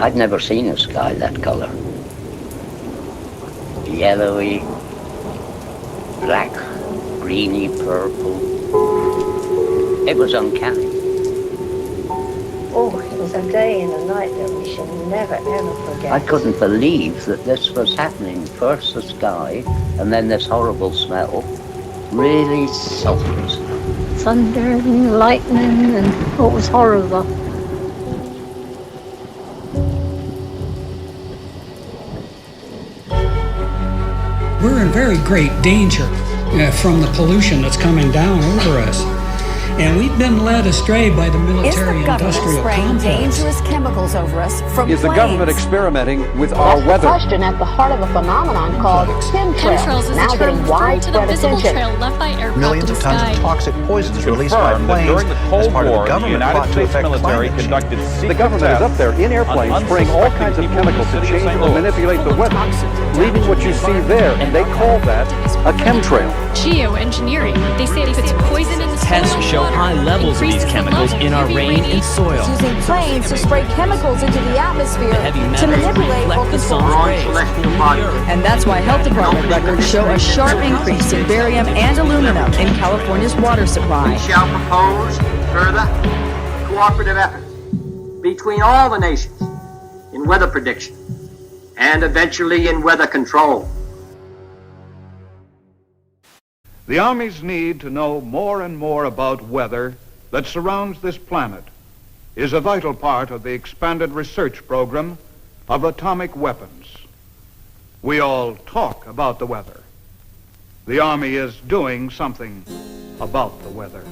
I'd never seen a sky that colour. Yellowy, black, greeny, purple. It was uncanny. Oh, it was a day and a night that we should never, ever forget. I couldn't believe that this was happening. First the sky, and then this horrible smell. Really sultry smell. Thunder and lightning, and it was horrible. We're in very great danger from the pollution that's coming down over us. And we've been led astray by the military-industrial complex. Dangerous chemicals over us from Is the government experimenting with our weather? That's the question at the heart of a phenomenon called chemtrails, now getting widespread attention. Millions of tons of toxic poisons released by planes as part of the government plot to affect climate change. The government is up there in airplanes spraying all kinds of chemicals to change or manipulate the weather, leaving what you see there, and they call that a chemtrail. Geo-engineering. They say it puts poison in the soil. Tests show high levels of these chemicals in our rain and soil. Using planes to spray chemicals into the atmosphere to manipulate or control. And that's why health department records show a sharp increase in barium and aluminum in California's water supply. We shall propose further cooperative efforts between all the nations in weather prediction and eventually in weather control. The Army's need to know more and more about weather that surrounds this planet is a vital part of the expanded research program of atomic weapons. We all talk about the weather. The Army is doing something about the weather.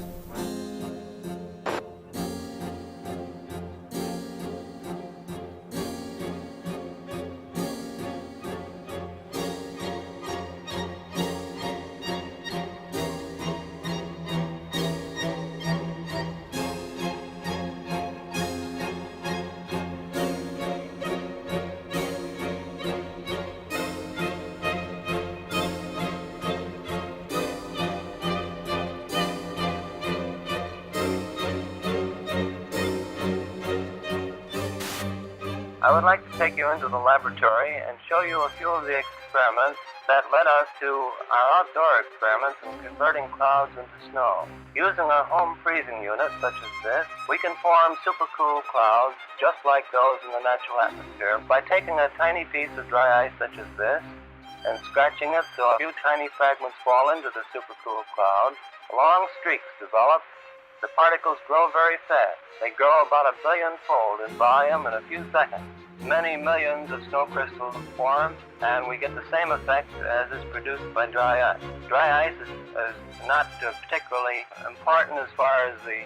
I would like to take you into the laboratory and show you a few of the experiments that led us to our outdoor experiments in converting clouds into snow. Using a home freezing unit such as this, we can form supercool clouds just like those in the natural atmosphere by taking a tiny piece of dry ice such as this and scratching it so a few tiny fragments fall into the supercool cloud. Long streaks develop. The particles grow very fast. They grow about 1 billion-fold in volume in a few seconds. Many millions of snow crystals form, and we get the same effect as is produced by dry ice. Dry ice is not particularly important as far as the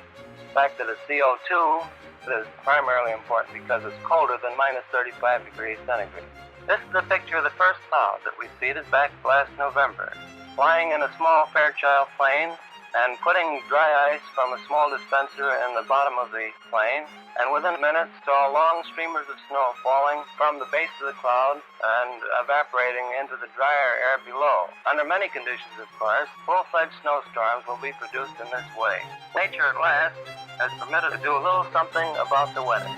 fact that it's CO2. It is primarily important because it's colder than minus 35 degrees centigrade. This is a picture of the first cloud that we seeded back last November. Flying in a small Fairchild plane, and putting dry ice from a small dispenser in the bottom of the plane, and within minutes saw long streamers of snow falling from the base of the cloud and evaporating into the drier air below. Under many conditions, of course, full-fledged snowstorms will be produced in this way. Nature at last has permitted to do a little something about the weather.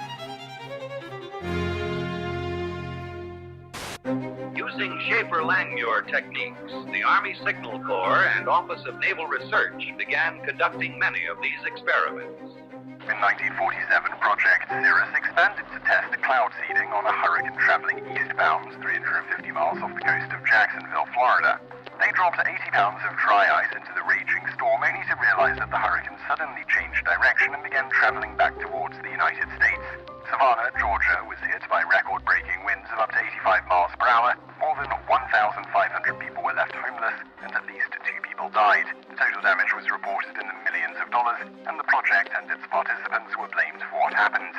Using Schaefer-Langmuir techniques, the Army Signal Corps and Office of Naval Research began conducting many of these experiments. In 1947, Project Cirrus expanded to test cloud seeding on a hurricane traveling eastbound 350 miles off the coast of Jacksonville, Florida. They dropped 80 pounds of dry ice into the raging storm, only to realize that the hurricane suddenly changed direction and began traveling back towards the United States. Savannah, Georgia, was hit by record-breaking winds of up to 85 miles per hour. More than 1,500 people were left homeless, and at least 2 people died. The total damage was reported in the millions of dollars, and the project and its participants were blamed for what happened.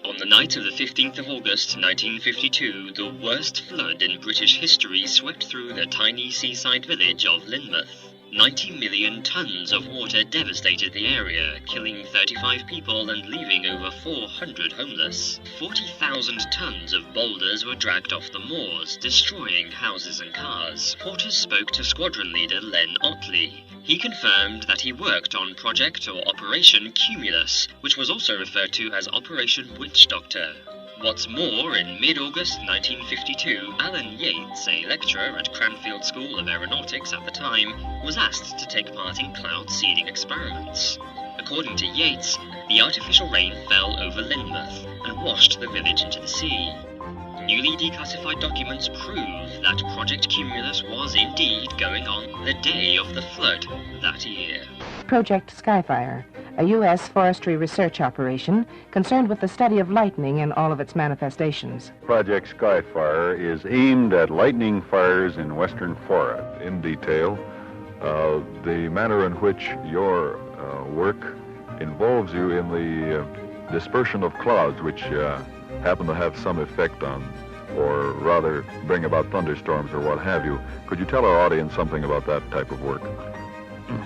On the night of the 15th of August 1952, the worst flood in British history swept through the tiny seaside village of Lynmouth. 90 million tons of water devastated the area, killing 35 people and leaving over 400 homeless. 40,000 tons of boulders were dragged off the moors, destroying houses and cars. Reporters spoke to squadron leader Len Otley. He confirmed that he worked on Project or Operation Cumulus, which was also referred to as Operation Witch Doctor. What's more, in mid-August 1952, Alan Yates, a lecturer at Cranfield School of Aeronautics at the time, was asked to take part in cloud seeding experiments. According to Yates, the artificial rain fell over Lynmouth and washed the village into the sea. Newly declassified documents prove that Project Cumulus was indeed going on the day of the flood that year. Project Skyfire, a U.S. forestry research operation concerned with the study of lightning in all of its manifestations. Project Skyfire is aimed at lightning fires in western Florida. In detail, the manner in which your work involves you in the dispersion of clouds, which happen to have some effect on, or rather bring about thunderstorms or what have you. Could you tell our audience something about that type of work?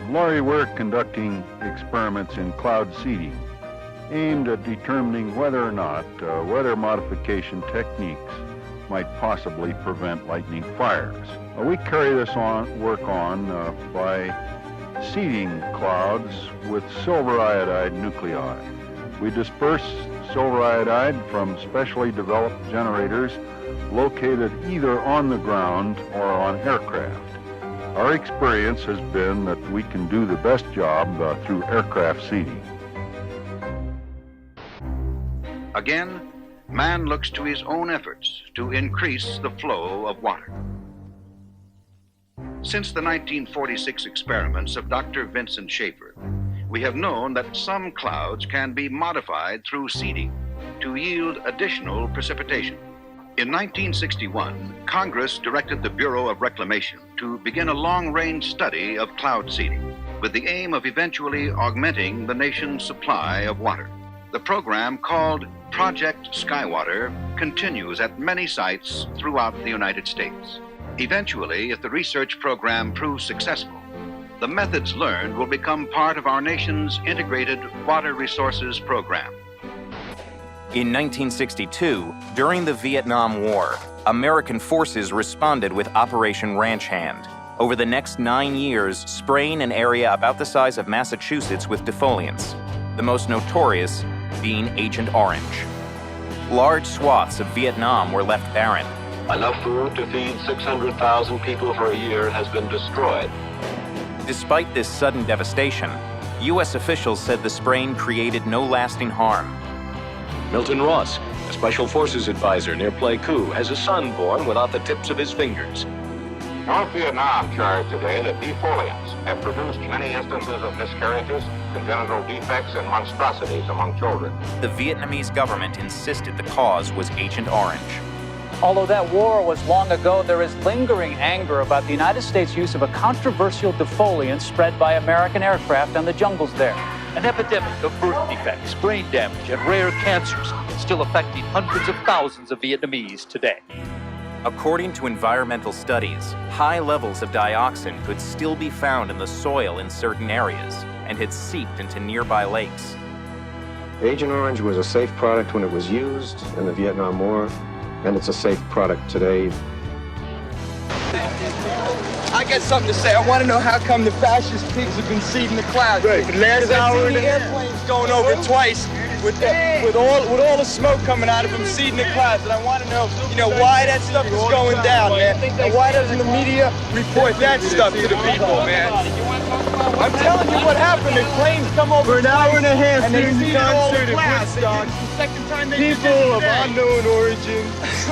Laurie, we're conducting experiments in cloud seeding aimed at determining whether or not weather modification techniques might possibly prevent lightning fires. We carry this work on by seeding clouds with silver iodide nuclei. We disperse silver iodide from specially developed generators located either on the ground or on aircraft. Our experience has been that we can do the best job through aircraft seeding. Again, man looks to his own efforts to increase the flow of water. Since the 1946 experiments of Dr. Vincent Schaefer, we have known that some clouds can be modified through seeding to yield additional precipitation. In 1961, Congress directed the Bureau of Reclamation to begin a long-range study of cloud seeding with the aim of eventually augmenting the nation's supply of water. The program, called Project Skywater, continues at many sites throughout the United States. Eventually, if the research program proves successful, the methods learned will become part of our nation's integrated water resources program. In 1962, during the Vietnam War, American forces responded with Operation Ranch Hand. Over the next 9 years, spraying an area about the size of Massachusetts with defoliants, the most notorious being Agent Orange. Large swaths of Vietnam were left barren. Enough food to feed 600,000 people for a year has been destroyed. Despite this sudden devastation, U.S. officials said the spraying created no lasting harm. Milton Ross, a Special Forces advisor near Pleiku, has a son born without the tips of his fingers. North Vietnam charged today that defoliants have produced many instances of miscarriages, congenital defects, and monstrosities among children. The Vietnamese government insisted the cause was Agent Orange. Although that war was long ago, there is lingering anger about the United States' use of a controversial defoliant spread by American aircraft on the jungles there. An epidemic of birth defects, brain damage, and rare cancers still affecting hundreds of thousands of Vietnamese today. According to environmental studies, high levels of dioxin could still be found in the soil in certain areas and had seeped into nearby lakes. Agent Orange was a safe product when it was used in the Vietnam War, and it's a safe product today. I got something to say. I want to know how come the fascist pigs have been seeding the clouds. Right. For the last hour and a half, airplanes going over twice with all the smoke coming out of them seeding the clouds. And I want to know, why that stuff is going down, man. And why doesn't the media report that stuff to the people, man? I'm telling you what happened. The planes come over for an hour and a half and they seeded all the clouds. People of unknown origin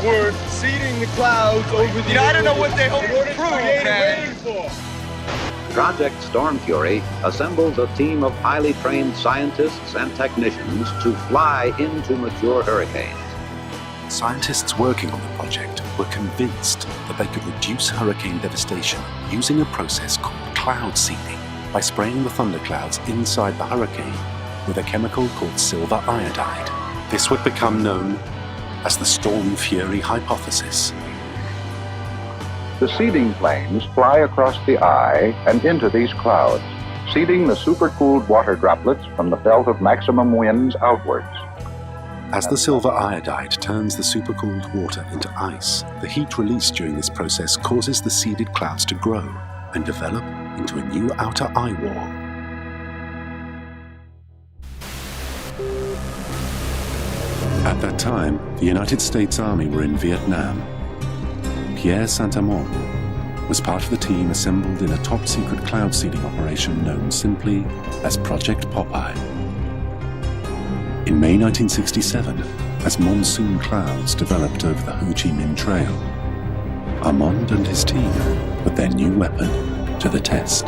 were seeding the clouds over the I don't know what they hope to prove, man. Project Storm Fury assembles a team of highly trained scientists and technicians to fly into mature hurricanes. Scientists working on the project were convinced that they could reduce hurricane devastation using a process called cloud seeding by spraying the thunderclouds inside the hurricane with a chemical called silver iodide. This would become known as the Storm Fury hypothesis. The seeding planes fly across the eye and into these clouds, seeding the supercooled water droplets from the belt of maximum winds outwards. As the silver iodide turns the supercooled water into ice, the heat released during this process causes the seeded clouds to grow and develop into a new outer eye wall. At that time, the United States Army were in Vietnam. Pierre Saint-Amand was part of the team assembled in a top-secret cloud seeding operation known simply as Project Popeye. In May 1967, as monsoon clouds developed over the Ho Chi Minh Trail, Armand and his team put their new weapon to the test.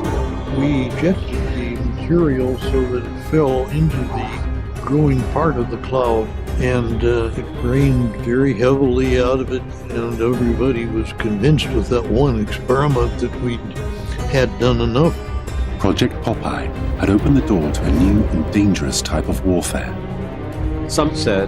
We ejected the material so that it fell into the growing part of the cloud, and it rained very heavily out of it, and everybody was convinced with that one experiment that we'd had done enough. Project Popeye had opened the door to a new and dangerous type of warfare. Some said,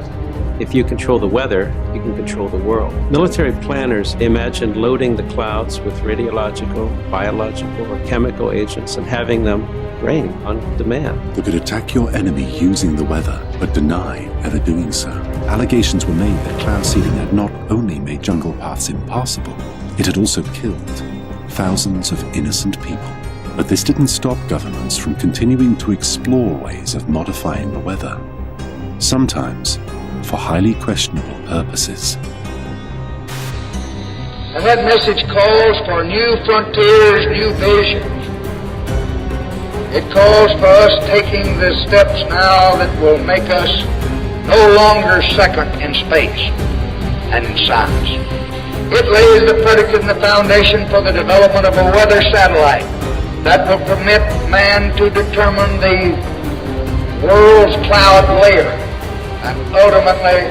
if you control the weather, you can control the world. Military planners imagined loading the clouds with radiological, biological, or chemical agents and having them rain on demand. They could attack your enemy using the weather, but deny ever doing so. Allegations were made that cloud seeding had not only made jungle paths impassable, it had also killed thousands of innocent people. But this didn't stop governments from continuing to explore ways of modifying the weather, sometimes for highly questionable purposes. And that message calls for new frontiers, new visions. It calls for us taking the steps now that will make us no longer second in space and in science. It lays the predicate and the foundation for the development of a weather satellite that will permit man to determine the world's cloud layer and ultimately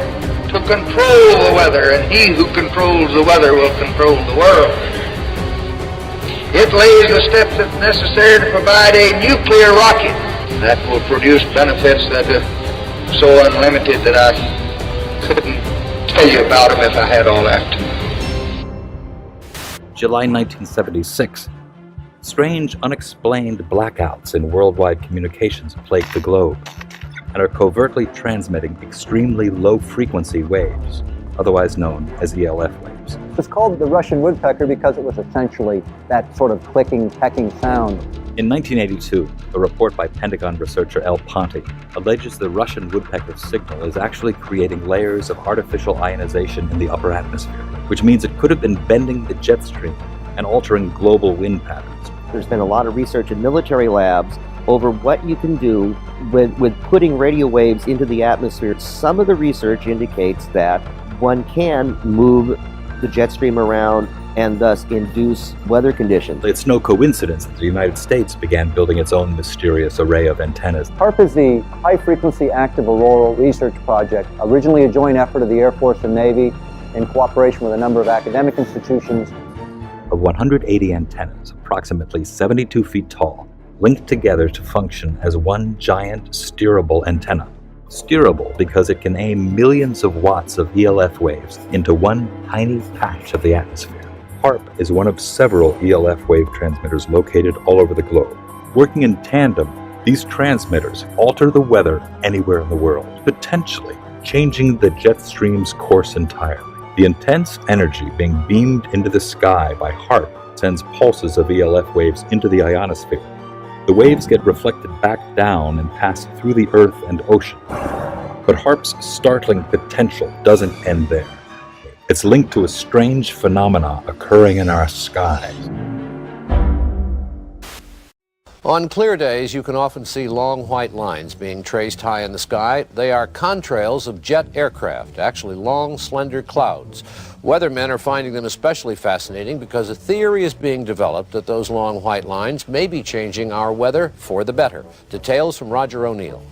to control the weather, and he who controls the weather will control the world. It lays the steps that's necessary to provide a nuclear rocket that will produce benefits that are so unlimited that I couldn't tell you about them if I had all that. July 1976. Strange, unexplained blackouts in worldwide communications plague the globe and are covertly transmitting extremely low-frequency waves, otherwise known as ELF waves. It's called the Russian woodpecker because it was essentially that sort of clicking, pecking sound. In 1982, a report by Pentagon researcher L. Ponte alleges the Russian woodpecker signal is actually creating layers of artificial ionization in the upper atmosphere, which means it could have been bending the jet stream and altering global wind patterns. There's been a lot of research in military labs over what you can do with putting radio waves into the atmosphere. Some of the research indicates that one can move the jet stream around and thus induce weather conditions. It's no coincidence that the United States began building its own mysterious array of antennas. HAARP is the High Frequency Active Auroral Research Project, originally a joint effort of the Air Force and Navy in cooperation with a number of academic institutions. Of 180 antennas, approximately 72 feet tall, linked together to function as one giant steerable antenna. Steerable because it can aim millions of watts of ELF waves into one tiny patch of the atmosphere. HAARP is one of several ELF wave transmitters located all over the globe. Working in tandem, these transmitters alter the weather anywhere in the world, potentially changing the jet stream's course entirely. The intense energy being beamed into the sky by HAARP sends pulses of ELF waves into the ionosphere. The waves get reflected back down and pass through the Earth and ocean. But HAARP's startling potential doesn't end there. It's linked to a strange phenomena occurring in our skies. On clear days, you can often see long white lines being traced high in the sky. They are contrails of jet aircraft, actually long, slender clouds. Weathermen are finding them especially fascinating because a theory is being developed that those long white lines may be changing our weather for the better. Details from Roger O'Neill.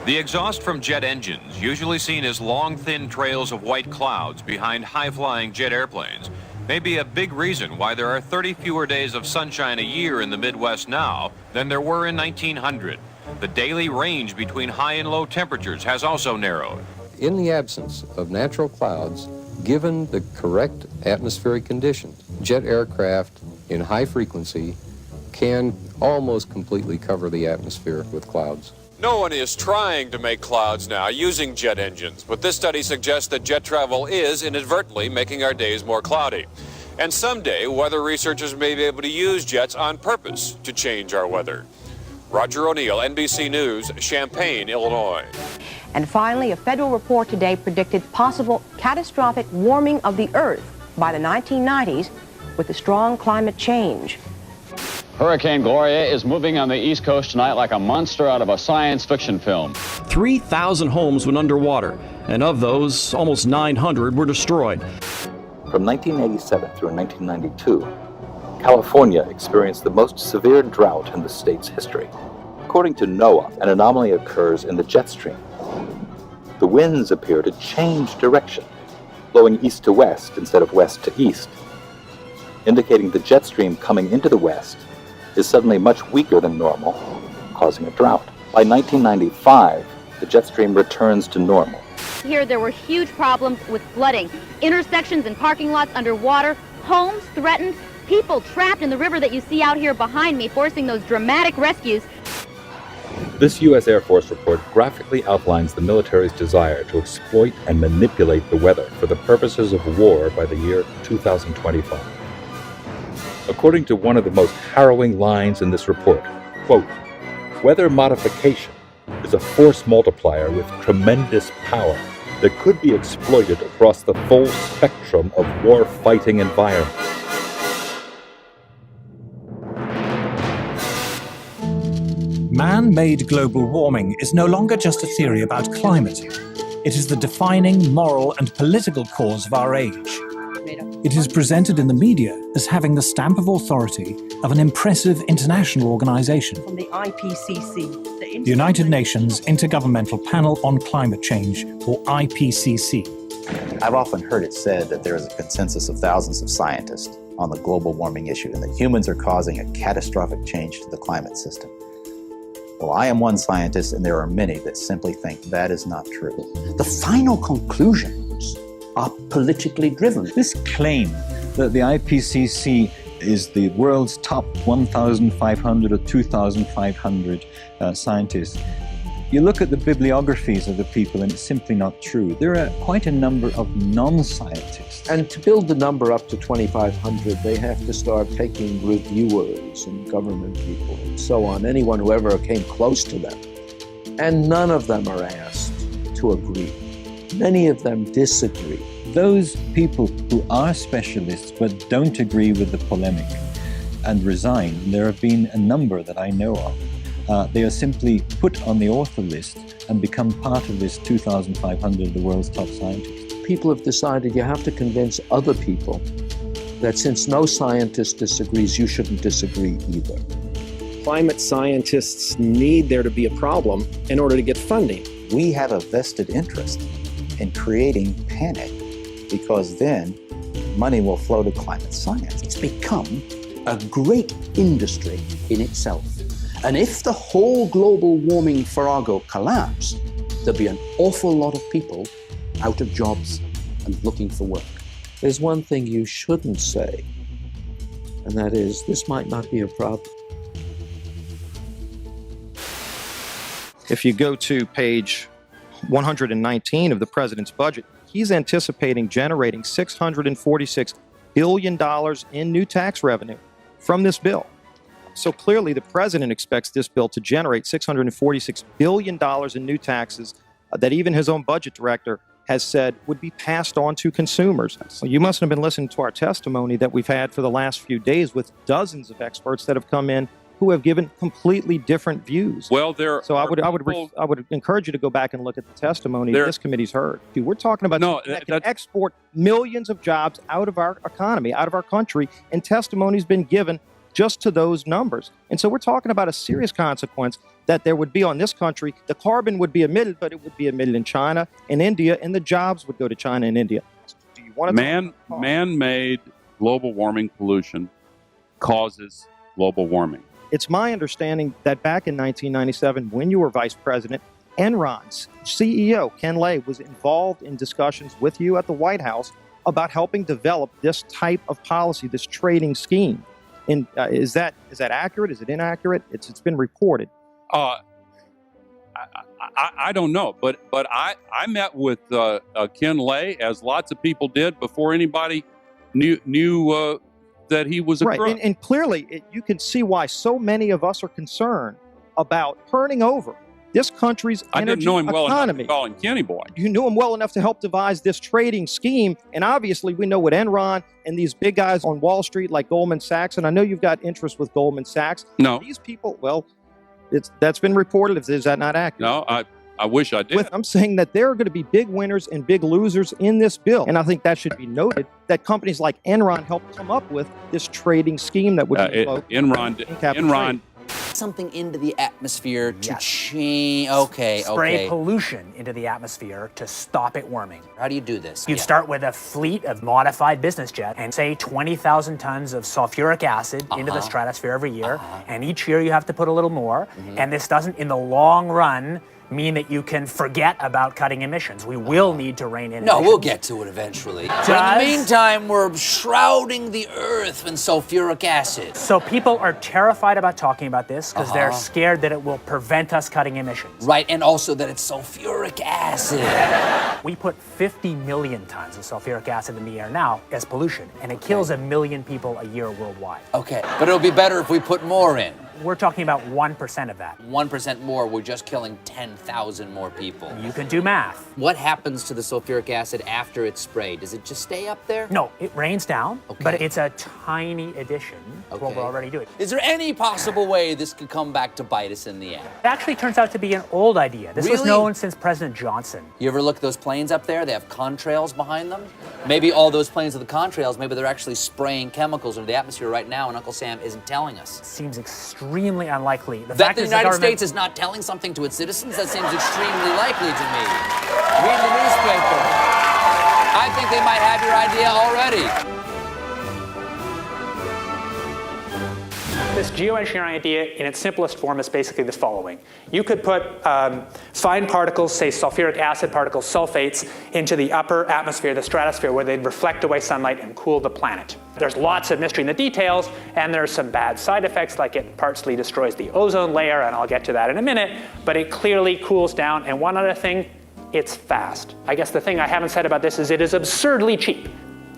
The exhaust from jet engines, usually seen as long, thin trails of white clouds behind high-flying jet airplanes, may be a big reason why there are 30 fewer days of sunshine a year in the Midwest now than there were in 1900. The daily range between high and low temperatures has also narrowed. In the absence of natural clouds, Given the correct atmospheric conditions, jet aircraft in high frequency can almost completely cover the atmosphere with clouds. No one is trying to make clouds now using jet engines, but this study suggests that jet travel is inadvertently making our days more cloudy. And someday, weather researchers may be able to use jets on purpose to change our weather. Roger O'Neill, NBC News, Champaign, Illinois. And finally, a federal report today predicted possible catastrophic warming of the Earth by the 1990s with the strong climate change. Hurricane Gloria is moving on the East Coast tonight like a monster out of a science fiction film. 3,000 homes went underwater, and of those, almost 900 were destroyed. From 1987 through 1992, California experienced the most severe drought in the state's history. According to NOAA, an anomaly occurs in the jet stream. The winds appear to change direction, blowing east to west instead of west to east, indicating the jet stream coming into the west is suddenly much weaker than normal, causing a drought. By 1995, the jet stream returns to normal. Here there were huge problems with flooding, intersections and parking lots underwater, homes threatened, people trapped in the river that you see out here behind me, forcing those dramatic rescues. This U.S. Air Force report graphically outlines the military's desire to exploit and manipulate the weather for the purposes of war by the year 2025. According to one of the most harrowing lines in this report, quote, "Weather modification is a force multiplier with tremendous power that could be exploited across the full spectrum of war-fighting environments." Man-made global warming is no longer just a theory about climate. It is the defining moral and political cause of our age. It is presented in the media as having the stamp of authority of an impressive international organization, From the IPCC, the United Nations Intergovernmental Panel on Climate Change, or IPCC. I've often heard it said that there is a consensus of thousands of scientists on the global warming issue and that humans are causing a catastrophic change to the climate system. Well, I am one scientist, and there are many that simply think that is not true. The final conclusions are politically driven. This claim that the IPCC is the world's top 1,500 or 2,500 scientists, you look at the bibliographies of the people and it's simply not true. There are quite a number of non-scientists. And to build the number up to 2,500, they have to start taking reviewers and government people and so on, anyone who ever came close to them. And none of them are asked to agree. Many of them disagree. Those people who are specialists but don't agree with the polemic and resign, there have been a number that I know of. They are simply put on the author list and become part of this 2,500 of the world's top scientists. People have decided you have to convince other people that since no scientist disagrees, you shouldn't disagree either. Climate scientists need there to be a problem in order to get funding. We have a vested interest in creating panic because then money will flow to climate science. It's become a great industry in itself. And if the whole global warming farrago collapsed, there'd be an awful lot of people out of jobs and looking for work. There's one thing you shouldn't say, and that is, this might not be a problem. If you go to page 119 of the president's budget, he's anticipating generating $646 billion in new tax revenue from this bill. So clearly the president expects this bill to generate $646 billion in new taxes that even his own budget director has said would be passed on to consumers. Well, you must have been listening to our testimony that we've had for the last few days with dozens of experts that have come in who have given completely different views. Well, I would encourage you to go back and look at the testimony this committee's heard. Dude, we're talking about that can export millions of jobs out of our economy, out of our country, and testimony's been given just to those numbers. And so we're talking about a serious consequence that there would be on this country. The carbon would be emitted, but it would be emitted in China and India, and the jobs would go to China and India. Do you want to man-made global warming pollution causes global warming. It's my understanding that back in 1997, when you were vice president, Enron's CEO, Ken Lay, was involved in discussions with you at the White House about helping develop this type of policy, this trading scheme. And is that accurate? Is it inaccurate? It's been reported. I don't know, but I met with Ken Lay, as lots of people did, before anybody knew that he was a crook. And clearly, you can see why so many of us are concerned about turning over this country's energy economy. I didn't know him well enough to call him Kenny Boy. You knew him well enough to help devise this trading scheme, and obviously we know what Enron and these big guys on Wall Street like Goldman Sachs, and I know you've got interest with Goldman Sachs. No. These people, well, that's been reported. Is that not accurate? No, I wish I did. I'm saying that there are going to be big winners and big losers in this bill. And I think that should be noted, that companies like Enron helped come up with this trading scheme that would Enron something into the atmosphere to change. Okay. Spray pollution into the atmosphere to stop it warming. How do you do this? You'd start with a fleet of modified business jets and say 20,000 tons of sulfuric acid into the stratosphere every year. And each year you have to put a little more. And this doesn't, in the long run, mean that you can forget about cutting emissions. We will need to rein in emissions. No, we'll get to it eventually. But in the meantime, we're shrouding the Earth in sulfuric acid. So people are terrified about talking about this because they're scared that it will prevent us cutting emissions. Right, and also that it's sulfuric acid. We put 50 million tons of sulfuric acid in the air now as pollution, and it kills 1 million people a year worldwide. Okay, but it'll be better if we put more in. We're talking about 1% of that. 1% more, we're just killing 10,000 more people. You can do math. What happens to the sulfuric acid after it's sprayed? Does it just stay up there? No, it rains down, but it's a tiny addition to what we're already doing. Is there any possible way this could come back to bite us in the end? It actually turns out to be an old idea. This was known since President Johnson. You ever look at those planes up there? They have contrails behind them. Maybe all those planes are the contrails. Maybe they're actually spraying chemicals into the atmosphere right now, and Uncle Sam isn't telling us. Seems extremely unlikely. That the United States is not telling something to its citizens? That seems extremely likely to me. Read the newspaper. I think they might have your idea already. This geoengineering idea in its simplest form is basically the following. You could put fine particles, say sulfuric acid particles, sulfates, into the upper atmosphere, the stratosphere, where they'd reflect away sunlight and cool the planet. There's lots of mystery in the details, and there's some bad side effects, like it partially destroys the ozone layer, and I'll get to that in a minute, but it clearly cools down. And one other thing, it's fast. I guess the thing I haven't said about this is it is absurdly cheap.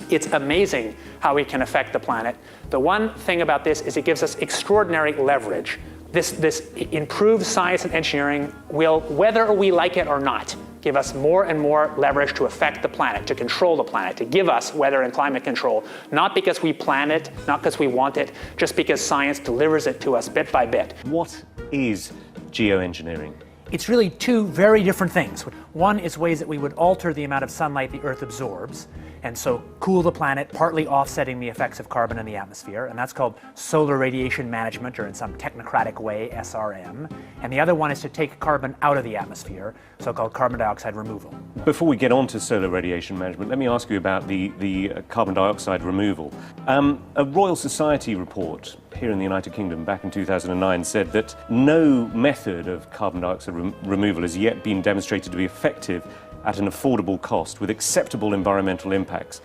It's amazing how we can affect the planet. The one thing about this is it gives us extraordinary leverage. This improved science and engineering will, whether we like it or not, give us more and more leverage to affect the planet, to control the planet, to give us weather and climate control, not because we plan it, not because we want it, just because science delivers it to us bit by bit. What is geoengineering? It's really two very different things. One is ways that we would alter the amount of sunlight the Earth absorbs, and so cool the planet, partly offsetting the effects of carbon in the atmosphere, and that's called solar radiation management, or in some technocratic way, SRM. And the other one is to take carbon out of the atmosphere, so-called carbon dioxide removal. Before we get on to solar radiation management, let me ask you about the carbon dioxide removal. A Royal Society report here in the United Kingdom back in 2009 said that no method of carbon dioxide removal has yet been demonstrated to be effective at an affordable cost with acceptable environmental impacts,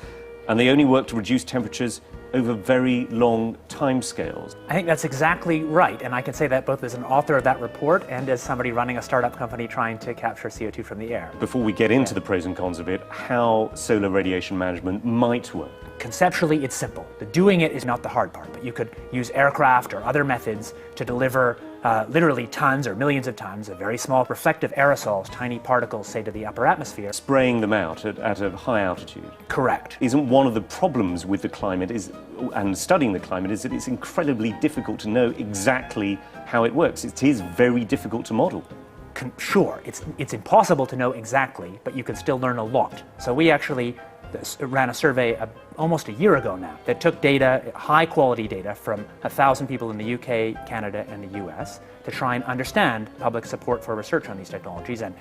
and they only work to reduce temperatures over very long timescales. I think that's exactly right, and I can say that both as an author of that report and as somebody running a startup company trying to capture CO2 from the air. Before we get into the pros and cons of it, how solar radiation management might work. Conceptually, it's simple. The doing it is not the hard part, but you could use aircraft or other methods to deliver literally tons or millions of tons of very small reflective aerosols, tiny particles, say, to the upper atmosphere. Spraying them out at a high altitude. Correct. Isn't one of the problems with the climate and studying the climate is that it's incredibly difficult to know exactly how it works. It is very difficult to model. Sure, it's impossible to know exactly, but you can still learn a lot. So we actually ran a survey almost a year ago now that took data, high quality data, from 1,000 people in the UK, Canada, and the US to try and understand public support for research on these technologies and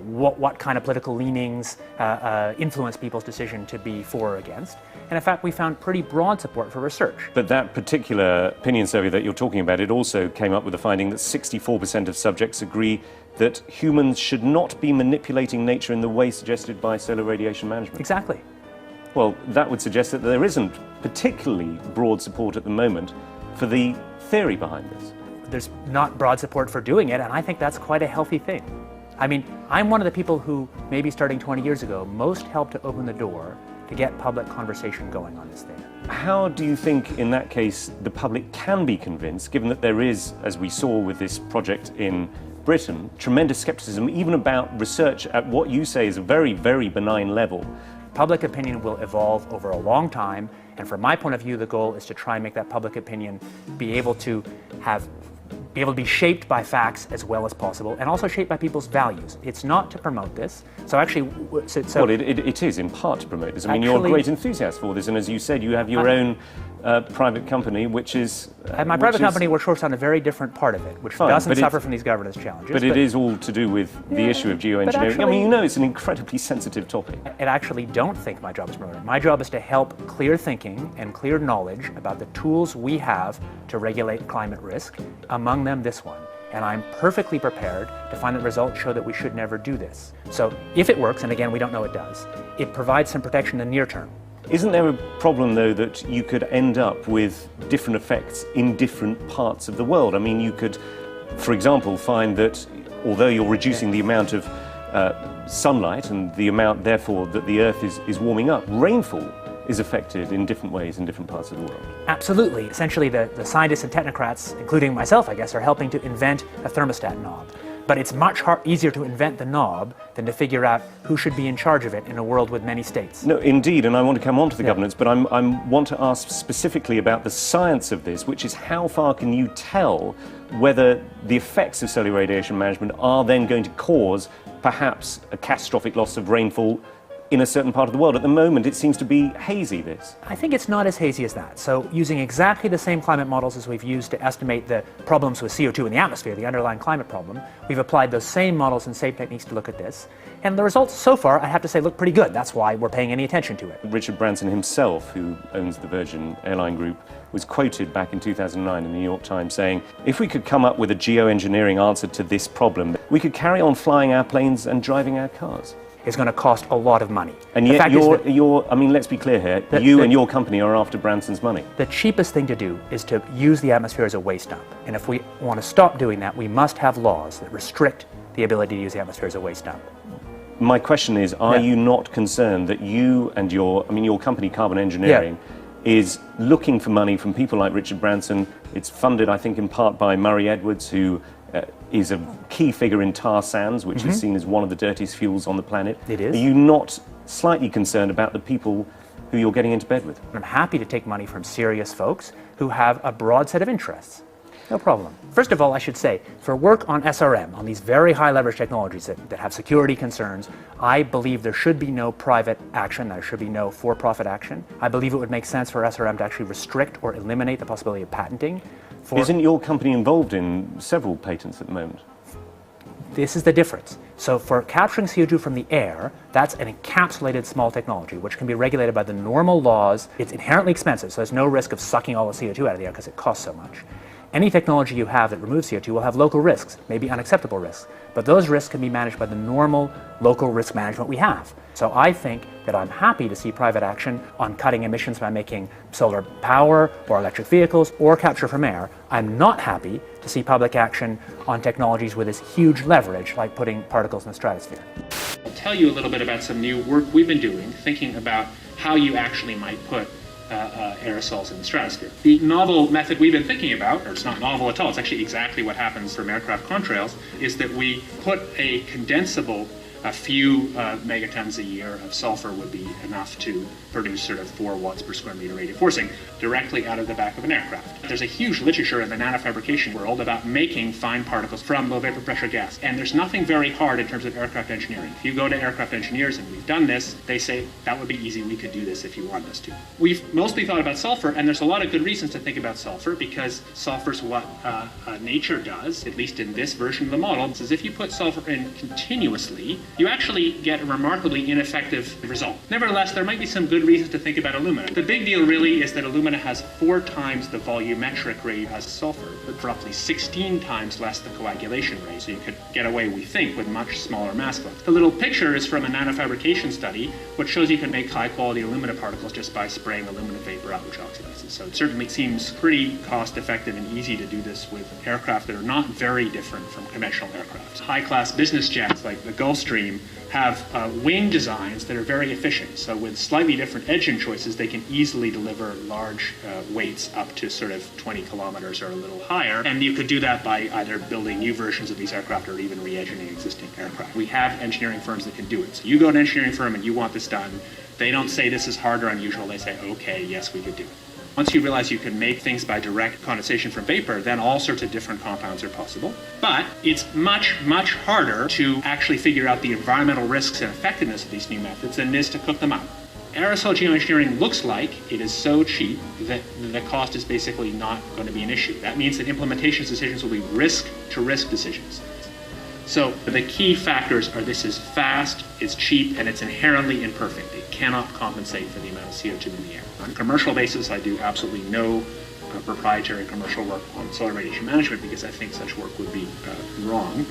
what kind of political leanings influence people's decision to be for or against. And in fact, we found pretty broad support for research. But that particular opinion survey that you're talking about, it also came up with the finding that 64% of subjects agree that humans should not be manipulating nature in the way suggested by solar radiation management. Exactly. Well, that would suggest that there isn't particularly broad support at the moment for the theory behind this. There's not broad support for doing it, and I think that's quite a healthy thing. I mean, I'm one of the people who, maybe starting 20 years ago, most helped to open the door to get public conversation going on this thing. How do you think, in that case, the public can be convinced, given that there is, as we saw with this project in Britain, tremendous skepticism even about research at what you say is a very, very benign level? Public opinion will evolve over a long time, and from my point of view, the goal is to try and make that public opinion be able to be shaped by facts as well as possible, and also shaped by people's values. It's not to promote this. So actually, well, it is in part to promote this. I mean, you're a great enthusiast for this, and as you said, you have your own private company, which is... my private company works on a very different part of it, which doesn't suffer from these governance challenges. But it is all to do with the issue of geoengineering. I mean, you know, it's an incredibly sensitive topic. I actually don't think my job is promoted. My job is to help clear thinking and clear knowledge about the tools we have to regulate climate risk, among them this one. And I'm perfectly prepared to find that results show that we should never do this. So if it works, and again, we don't know it does, it provides some protection in the near term. Isn't there a problem, though, that you could end up with different effects in different parts of the world? I mean, you could, for example, find that although you're reducing the amount of sunlight and the amount, therefore, that the Earth is warming up, rainfall is affected in different ways in different parts of the world. Absolutely. Essentially, the scientists and technocrats, including myself, I guess, are helping to invent a thermostat knob. But it's much easier to invent the knob than to figure out who should be in charge of it in a world with many states. No, indeed, and I want to come on to the governance, but I want to ask specifically about the science of this, which is how far can you tell whether the effects of solar radiation management are then going to cause perhaps a catastrophic loss of rainfall in a certain part of the world? At the moment, it seems to be hazy, this. I think it's not as hazy as that. So using exactly the same climate models as we've used to estimate the problems with CO2 in the atmosphere, the underlying climate problem, we've applied those same models and same techniques to look at this. And the results so far, I have to say, look pretty good. That's why we're paying any attention to it. Richard Branson himself, who owns the Virgin Airline Group, was quoted back in 2009 in the New York Times saying, if we could come up with a geoengineering answer to this problem, we could carry on flying our planes and driving our cars. Is going to cost a lot of money. And yet I mean, let's be clear here, you and your company are after Branson's money. The cheapest thing to do is to use the atmosphere as a waste dump. And if we want to stop doing that, we must have laws that restrict the ability to use the atmosphere as a waste dump. My question is, are you not concerned that you and your company, Carbon Engineering, is looking for money from people like Richard Branson? It's funded, I think, in part by Murray Edwards, who is a key figure in tar sands, which is seen as one of the dirtiest fuels on the planet. It is. Are you not slightly concerned about the people who you're getting into bed with? I'm happy to take money from serious folks who have a broad set of interests. No problem. First of all, I should say, for work on SRM, on these very high leverage technologies that have security concerns, I believe there should be no private action, there should be no for-profit action. I believe it would make sense for SRM to actually restrict or eliminate the possibility of patenting. Isn't your company involved in several patents at the moment? This is the difference. So for capturing CO2 from the air, that's an encapsulated small technology, which can be regulated by the normal laws. It's inherently expensive, so there's no risk of sucking all the CO2 out of the air because it costs so much. Any technology you have that removes CO2 will have local risks, maybe unacceptable risks, but those risks can be managed by the normal local risk management we have. So I think that I'm happy to see private action on cutting emissions by making solar power or electric vehicles or capture from air. I'm not happy to see public action on technologies with this huge leverage, like putting particles in the stratosphere. I'll tell you a little bit about some new work we've been doing, thinking about how you actually might put aerosols in the stratosphere. The novel method we've been thinking about, or it's not novel at all, it's actually exactly what happens from aircraft contrails, is that we put a condensable, a few megatons a year of sulfur would be enough to produce sort of 4 watts per square meter radiant forcing directly out of the back of an aircraft. There's a huge literature in the nanofabrication world about making fine particles from low vapor pressure gas, and there's nothing very hard in terms of aircraft engineering. If you go to aircraft engineers, and we've done this, they say that would be easy, we could do this if you want us to. We've mostly thought about sulfur, and there's a lot of good reasons to think about sulfur, because sulfur's what nature does, at least in this version of the model, is if you put sulfur in continuously, you actually get a remarkably ineffective result. Nevertheless, there might be some good reasons to think about alumina. The big deal really is that alumina has 4 times the volumetric rate as sulfur, but roughly 16 times less the coagulation rate. So you could get away, we think, with much smaller mass flux. The little picture is from a nanofabrication study, which shows you can make high-quality alumina particles just by spraying alumina vapor out, which oxidizes. So it certainly seems pretty cost-effective and easy to do this with aircraft that are not very different from conventional aircraft. High-class business jets like the Gulfstream have wing designs that are very efficient. So with slightly different engine choices, they can easily deliver large weights up to sort of 20 kilometers or a little higher. And you could do that by either building new versions of these aircraft or even re-engineering existing aircraft. We have engineering firms that can do it. So you go to an engineering firm and you want this done. They don't say this is hard or unusual. They say, okay, yes, we could do it. Once you realize you can make things by direct condensation from vapor, then all sorts of different compounds are possible. But it's much, much harder to actually figure out the environmental risks and effectiveness of these new methods than it is to cook them up. Aerosol geoengineering looks like it is so cheap that the cost is basically not going to be an issue. That means that implementation decisions will be risk-to-risk decisions. So the key factors are this is fast, it's cheap, and it's inherently imperfect. It cannot compensate for the amount of CO2 in the air. On a commercial basis, I do absolutely no proprietary commercial work on solar radiation management because I think such work would be wrong.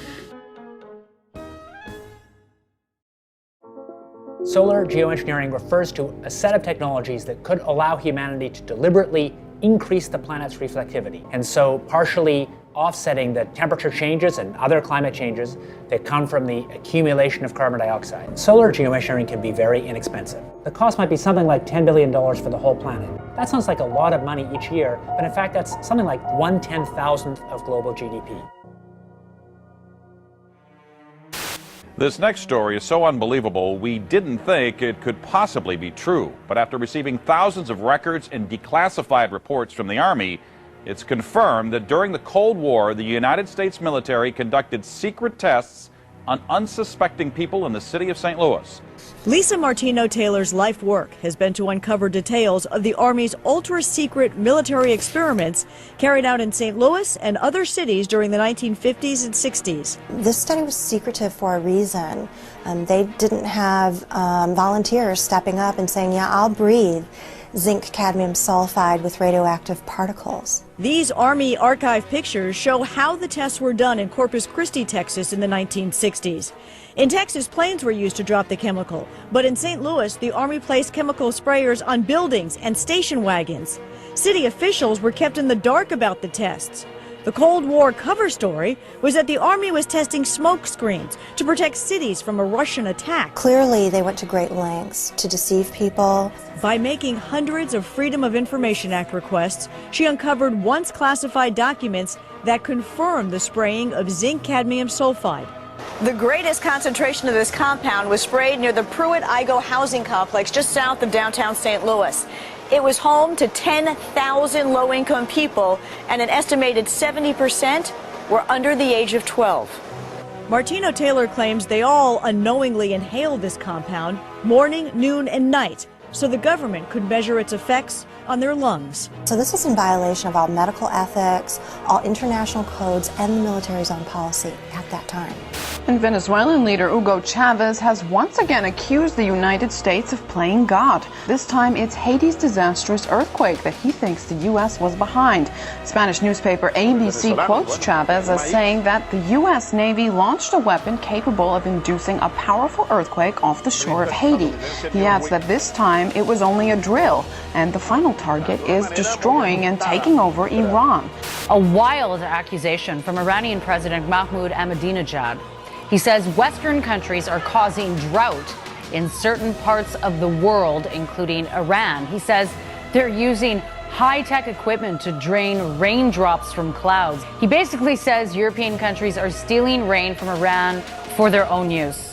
Solar geoengineering refers to a set of technologies that could allow humanity to deliberately increase the planet's reflectivity, and so partially offsetting the temperature changes and other climate changes that come from the accumulation of carbon dioxide. Solar geoengineering can be very inexpensive. The cost might be something like $10 billion for the whole planet. That sounds like a lot of money each year, but in fact that's something like 1/10,000th of global GDP. This next story is so unbelievable, we didn't think it could possibly be true. But after receiving thousands of records and declassified reports from the Army, it's confirmed that during the Cold War, the United States military conducted secret tests on unsuspecting people in the city of St. Louis. Lisa Martino-Taylor's life work has been to uncover details of the Army's ultra-secret military experiments carried out in St. Louis and other cities during the 1950s and 60s. This study was secretive for a reason. They didn't have volunteers stepping up and saying, yeah, I'll breathe zinc cadmium sulfide with radioactive particles. These Army archive pictures show how the tests were done in Corpus Christi, Texas in the 1960s. In Texas, planes were used to drop the chemical, but in St. Louis, the Army placed chemical sprayers on buildings and station wagons. City officials were kept in the dark about the tests. The Cold War cover story was that the Army was testing smoke screens to protect cities from a Russian attack. Clearly, they went to great lengths to deceive people. By making hundreds of Freedom of Information Act requests, she uncovered once classified documents that confirmed the spraying of zinc cadmium sulfide. The greatest concentration of this compound was sprayed near the Pruitt-Igoe housing complex just south of downtown St. Louis. It was home to 10,000 low-income people, and an estimated 70% were under the age of 12. Martino-Taylor claims they all unknowingly inhaled this compound morning, noon, and night, so the government could measure its effects on their lungs. So this is in violation of all medical ethics, all international codes, and the military's own policy at that time. And Venezuelan leader Hugo Chavez has once again accused the United States of playing God. This time it's Haiti's disastrous earthquake that he thinks the U.S. was behind. Spanish newspaper ABC quotes Chavez as saying that the U.S. Navy launched a weapon capable of inducing a powerful earthquake off the shore of Haiti. He adds that this time it was only a drill, and the final target is destroying and taking over Iran. A wild accusation from Iranian President Mahmoud Ahmadinejad. He says Western countries are causing drought in certain parts of the world, including Iran. He says they're using high-tech equipment to drain raindrops from clouds. He basically says European countries are stealing rain from Iran for their own use.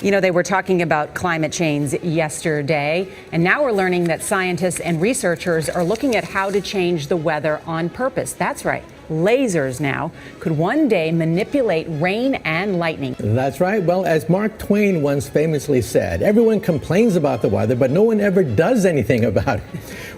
You know, they were talking about climate change yesterday, and now we're learning that scientists and researchers are looking at how to change the weather on purpose. That's right. lasers now could one day manipulate rain and lightning. That's right. Well, as Mark Twain once famously said, everyone complains about the weather, but no one ever does anything about it.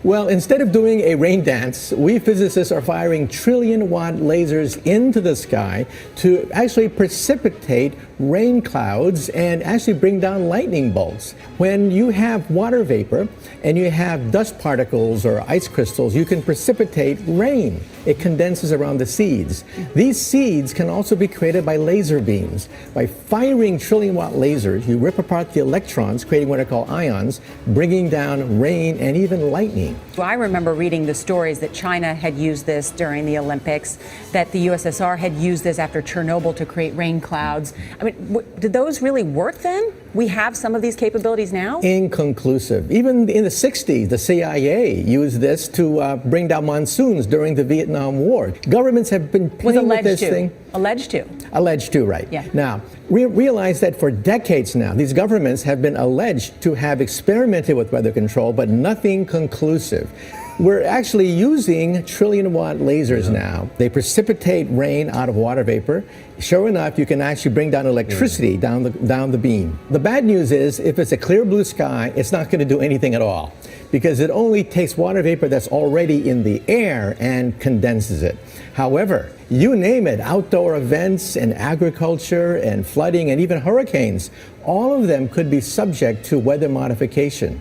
Well, instead of doing a rain dance, we physicists are firing trillion-watt lasers into the sky to actually precipitate rain clouds and actually bring down lightning bolts. When you have water vapor and you have dust particles or ice crystals, you can precipitate rain. It condenses around the seeds. These seeds can also be created by laser beams. By firing trillion-watt lasers, you rip apart the electrons, creating what are called ions, bringing down rain and even lightning. I remember reading the stories that China had used this during the Olympics, that the USSR had used this after Chernobyl to create rain clouds. I mean, did those really work then? We have some of these capabilities now? Inconclusive. Even in the 60s, the CIA used this to bring down monsoons during the Vietnam War. Governments have been playing with this thing. Alleged to. Alleged to, right. Yeah. Now, we realize that for decades now, these governments have been alleged to have experimented with weather control, but nothing conclusive. We're actually using trillion-watt lasers now. They precipitate rain out of water vapor. Sure enough, you can actually bring down electricity down the beam. The bad news is, if it's a clear blue sky, it's not going to do anything at all, because it only takes water vapor that's already in the air and condenses it. However, you name it, outdoor events and agriculture and flooding and even hurricanes, all of them could be subject to weather modification.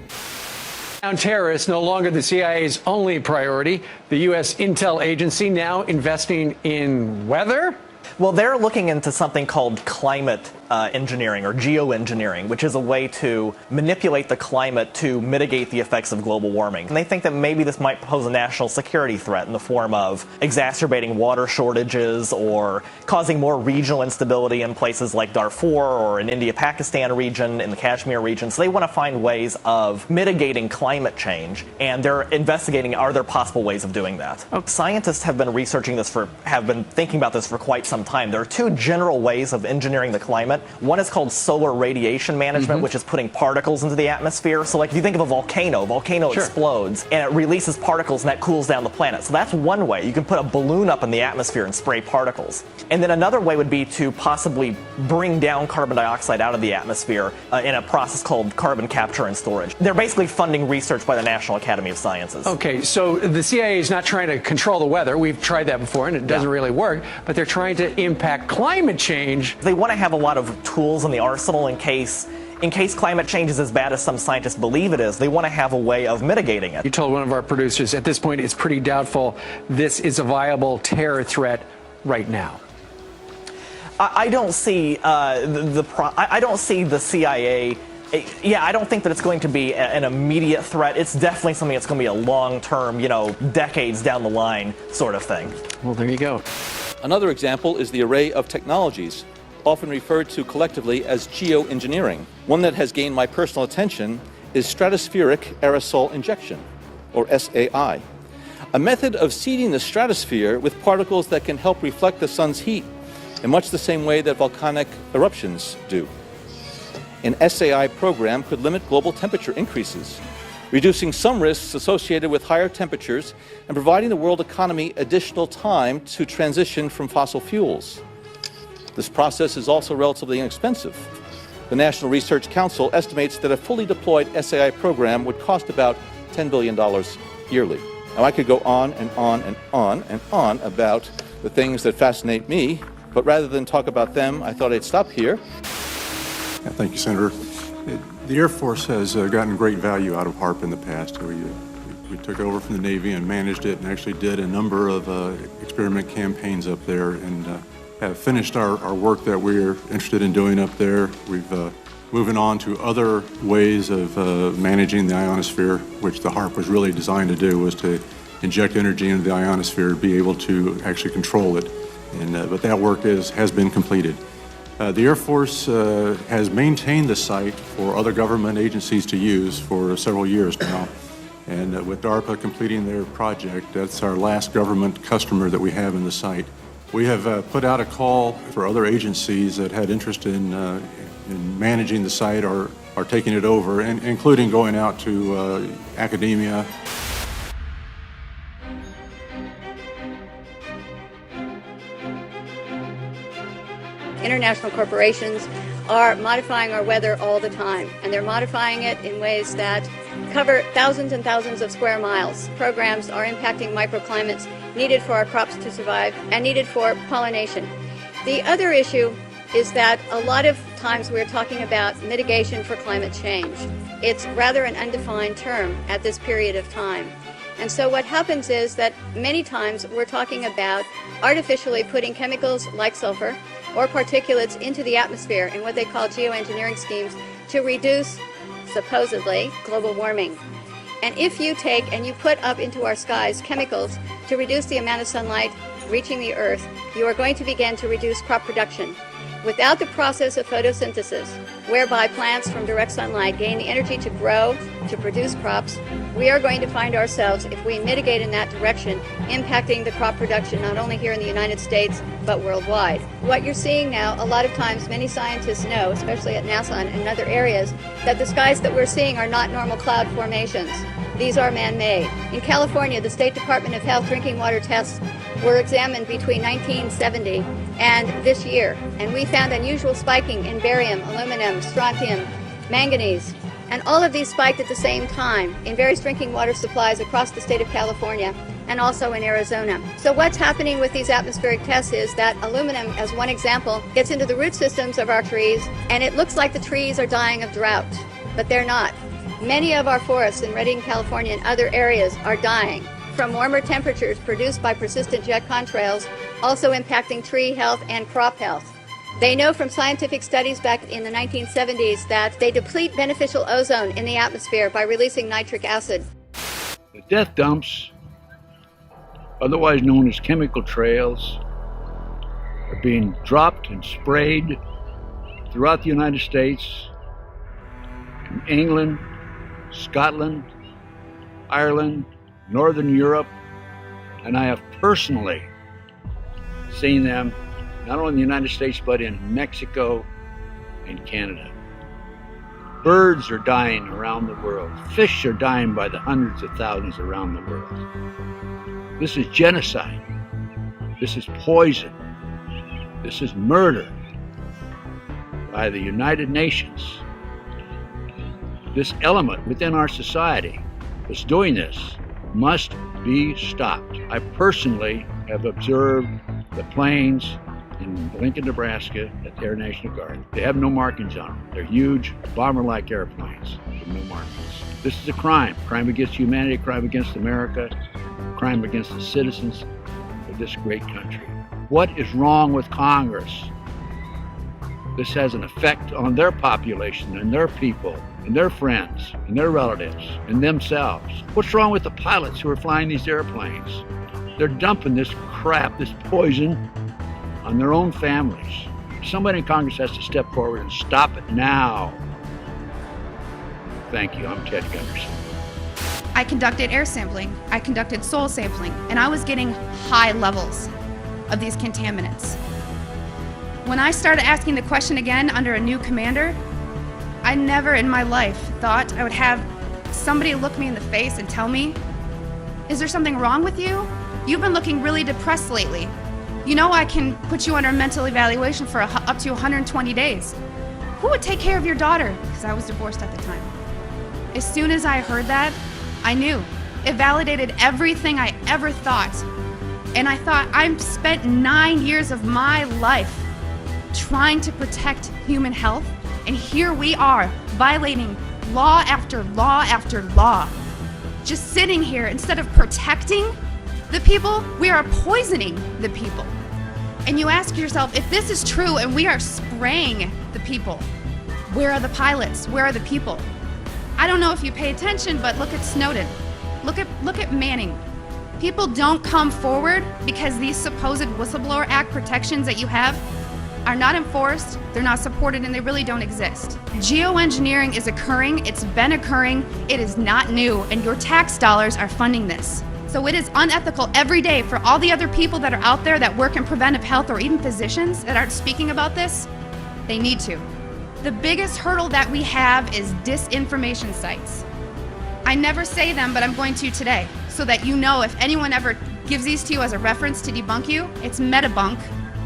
Terrorists no longer the CIA's only priority. The U.S. intel agency now investing in weather? Well, they're looking into something called climate engineering or geoengineering, which is a way to manipulate the climate to mitigate the effects of global warming. And they think that maybe this might pose a national security threat in the form of exacerbating water shortages or causing more regional instability in places like Darfur or in India-Pakistan region, in the Kashmir region. So they want to find ways of mitigating climate change, and they're investigating, are there possible ways of doing that? Scientists have been researching this have been thinking about this for quite some time. There are two general ways of engineering the climate. One is called solar radiation management, which is putting particles into the atmosphere. So like if you think of a volcano explodes and it releases particles and that cools down the planet. So that's one way. You can put a balloon up in the atmosphere and spray particles. And then another way would be to possibly bring down carbon dioxide out of the atmosphere in a process called carbon capture and storage. They're basically funding research by the National Academy of Sciences. Okay, so the CIA is not trying to control the weather. We've tried that before and it doesn't really work, but they're trying to impact climate change. They want to have a lot of tools in the arsenal in case climate change is as bad as some scientists believe it is. They want to have a way of mitigating it. You told one of our producers at this point it's pretty doubtful this is a viable terror threat right now. I don't see I don't see the CIA. Yeah, I don't think that it's going to be an immediate threat. It's definitely something that's going to be a long-term, decades down the line sort of thing. Well, there you go. Another example is the array of technologies, often referred to collectively as geoengineering. One that has gained my personal attention is stratospheric aerosol injection, or SAI, a method of seeding the stratosphere with particles that can help reflect the sun's heat in much the same way that volcanic eruptions do. An SAI program could limit global temperature increases, reducing some risks associated with higher temperatures and providing the world economy additional time to transition from fossil fuels. This process is also relatively inexpensive. The National Research Council estimates that a fully deployed SAI program would cost about $10 billion yearly. Now, I could go on and on and on and on about the things that fascinate me, but rather than talk about them, I thought I'd stop here. Thank you, Senator. The Air Force has gotten great value out of HAARP in the past. We took over from the Navy and managed it and actually did a number of experiment campaigns up there and have finished our work that we're interested in doing up there. We've moving on to other ways of managing the ionosphere, which the HAARP was really designed to do, was to inject energy into the ionosphere to be able to actually control it. But that work has been completed. The Air Force has maintained the site for other government agencies to use for several years now. And with DARPA completing their project, that's our last government customer that we have in the site. We have put out a call for other agencies that had interest in managing the site or taking it over, and including going out to academia. multinational corporations are modifying our weather all the time, and they're modifying it in ways that cover thousands and thousands of square miles. Programs are impacting microclimates needed for our crops to survive and needed for pollination. The other issue is that a lot of times we're talking about mitigation for climate change. It's rather an undefined term at this period of time. And so what happens is that many times we're talking about artificially putting chemicals like sulfur or particulates into the atmosphere in what they call geoengineering schemes to reduce, supposedly, global warming. And if you take and you put up into our skies chemicals to reduce the amount of sunlight reaching the earth, you are going to begin to reduce crop production. Without the process of photosynthesis, whereby plants from direct sunlight gain the energy to grow, to produce crops, we are going to find ourselves, if we mitigate in that direction, impacting the crop production not only here in the United States, but worldwide. What you're seeing now, a lot of times many scientists know, especially at NASA and in other areas, that the skies that we're seeing are not normal cloud formations. These are man-made. In California, the State Department of Health drinking water tests were examined between 1970 and this year, and we found unusual spiking in barium, aluminum, strontium, manganese, and all of these spiked at the same time in various drinking water supplies across the state of California and also in Arizona. So what's happening with these atmospheric tests is that aluminum, as one example, gets into the root systems of our trees, and it looks like the trees are dying of drought, but they're not. Many of our forests in Redding, California and other areas are dying from warmer temperatures produced by persistent jet contrails, also impacting tree health and crop health. They know from scientific studies back in the 1970s that they deplete beneficial ozone in the atmosphere by releasing nitric acid. The death dumps, otherwise known as chemical trails, are being dropped and sprayed throughout the United States, in England, Scotland, Ireland, Northern Europe, and I have personally seen them not only in the United States but in Mexico and Canada. Birds are dying around the world. Fish are dying by the hundreds of thousands around the world. This is genocide. This is poison. This is murder by the United Nations. This element within our society that's doing this must be stopped. I personally have observed the planes in Lincoln, Nebraska at the Air National Guard. They have no markings on them. They're huge, bomber-like airplanes with no markings. This is a crime. Crime against humanity, crime against America, crime against the citizens of this great country. What is wrong with Congress? This has an effect on their population and their people and their friends and their relatives and themselves. What's wrong with the pilots who are flying these airplanes? They're dumping this crap, this poison, on their own families. Somebody in Congress has to step forward and stop it now. Thank you. I'm Ted Gunderson. I conducted air sampling, I conducted soil sampling, and I was getting high levels of these contaminants. When I started asking the question again under a new commander, I never in my life thought I would have somebody look me in the face and tell me, "Is there something wrong with you? You've been looking really depressed lately. You know I can put you under a mental evaluation for up to 120 days. Who would take care of your daughter?" Because I was divorced at the time. As soon as I heard that, I knew. It validated everything I ever thought. And I thought, I've spent 9 years of my life trying to protect human health, and here we are, violating law after law after law. Just sitting here, instead of protecting the people, we are poisoning the people. And you ask yourself, if this is true and we are spraying the people, where are the pilots? Where are the people? I don't know if you pay attention, but look at Snowden. Look at Manning. People don't come forward because these supposed Whistleblower Act protections that you have are not enforced, they're not supported, and they really don't exist. Geoengineering is occurring, it's been occurring, it is not new, and your tax dollars are funding this. So it is unethical every day for all the other people that are out there that work in preventive health, or even physicians that aren't speaking about this. They need to. The biggest hurdle that we have is disinformation sites. I never say them, but I'm going to today, so that you know if anyone ever gives these to you as a reference to debunk you, it's Metabunk,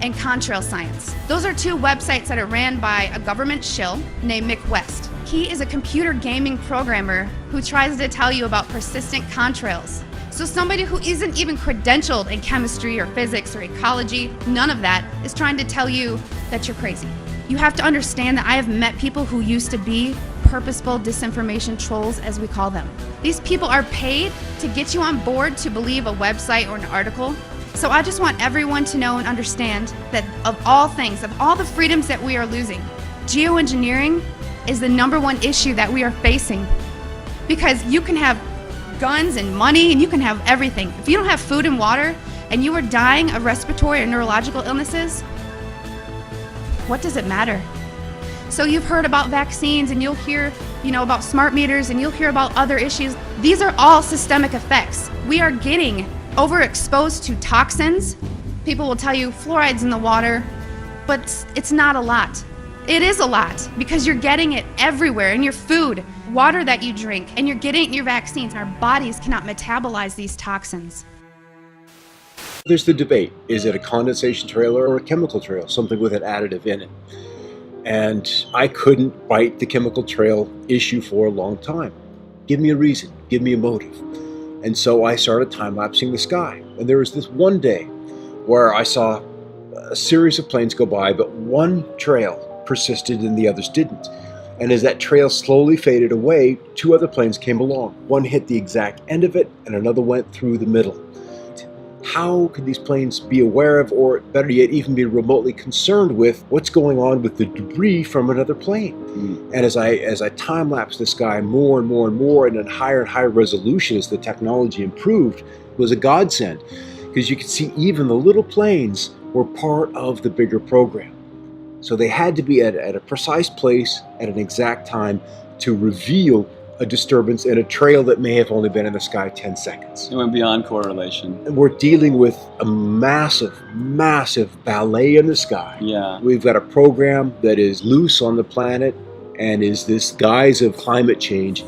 and Chemtrail Science. Those are two websites that are ran by a government shill named Mick West. He is a computer gaming programmer who tries to tell you about persistent chemtrails. So somebody who isn't even credentialed in chemistry or physics or ecology, none of that, is trying to tell you that you're crazy. You have to understand that I have met people who used to be purposeful disinformation trolls, as we call them. These people are paid to get you on board to believe a website or an article. So I just want everyone to know and understand that of all things, of all the freedoms that we are losing, geoengineering is the #1 issue that we are facing. Because you can have guns and money and you can have everything. If you don't have food and water and you are dying of respiratory or neurological illnesses, what does it matter? So you've heard about vaccines and you'll hear, about smart meters and you'll hear about other issues. These are all systemic effects. We are getting overexposed to toxins. People will tell you fluoride's in the water, but it's not a lot. It is a lot because you're getting it everywhere in your food, water that you drink, and you're getting it in your vaccines. Our bodies cannot metabolize these toxins. There's the debate. Is it a condensation trail or a chemical trail, something with an additive in it? And I couldn't fight the chemical trail issue for a long time. Give me a reason, give me a motive. And so I started time-lapsing the sky. And there was this one day where I saw a series of planes go by, but one trail persisted and the others didn't. And as that trail slowly faded away, two other planes came along. One hit the exact end of it and another went through the middle. How could these planes be aware of, or better yet, even be remotely concerned with what's going on with the debris from another plane? And as I time-lapsed the sky more and more and more, and at higher and higher resolution as the technology improved, it was a godsend, because you could see even the little planes were part of the bigger program. So they had to be at a precise place at an exact time to reveal a disturbance in a trail that may have only been in the sky 10 seconds. It went beyond correlation. And we're dealing with a massive, massive ballet in the sky. Yeah. We've got a program that is loose on the planet and is this guise of climate change,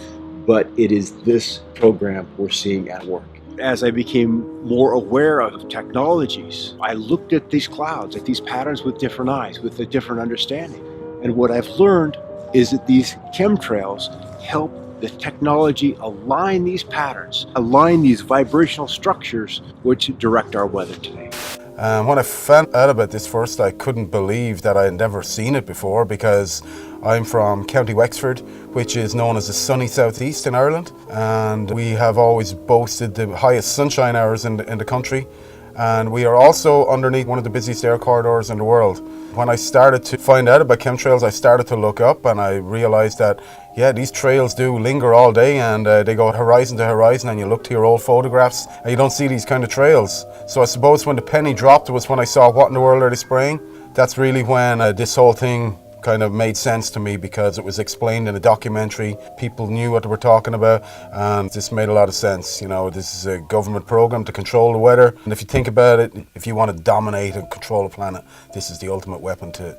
but it is this program we're seeing at work. As I became more aware of technologies, I looked at these clouds, at these patterns with different eyes, with a different understanding. And what I've learned is that these chemtrails help the technology align these patterns, align these vibrational structures which direct our weather today. When I found out about this first, I couldn't believe that I had never seen it before, because I'm from County Wexford, which is known as the sunny southeast in Ireland, and we have always boasted the highest sunshine hours in the country, and we are also underneath one of the busiest air corridors in the world. When I started to find out about chemtrails, I started to look up and I realized that, yeah, these trails do linger all day, and they go horizon to horizon, and you look to your old photographs and you don't see these kind of trails. So I suppose when the penny dropped was when I saw what in the world are they spraying. That's really when this whole thing kind of made sense to me, because it was explained in a documentary. People knew what they were talking about, and this made a lot of sense. This is a government program to control the weather, and if you think about it, if you want to dominate and control the planet, this is the ultimate weapon to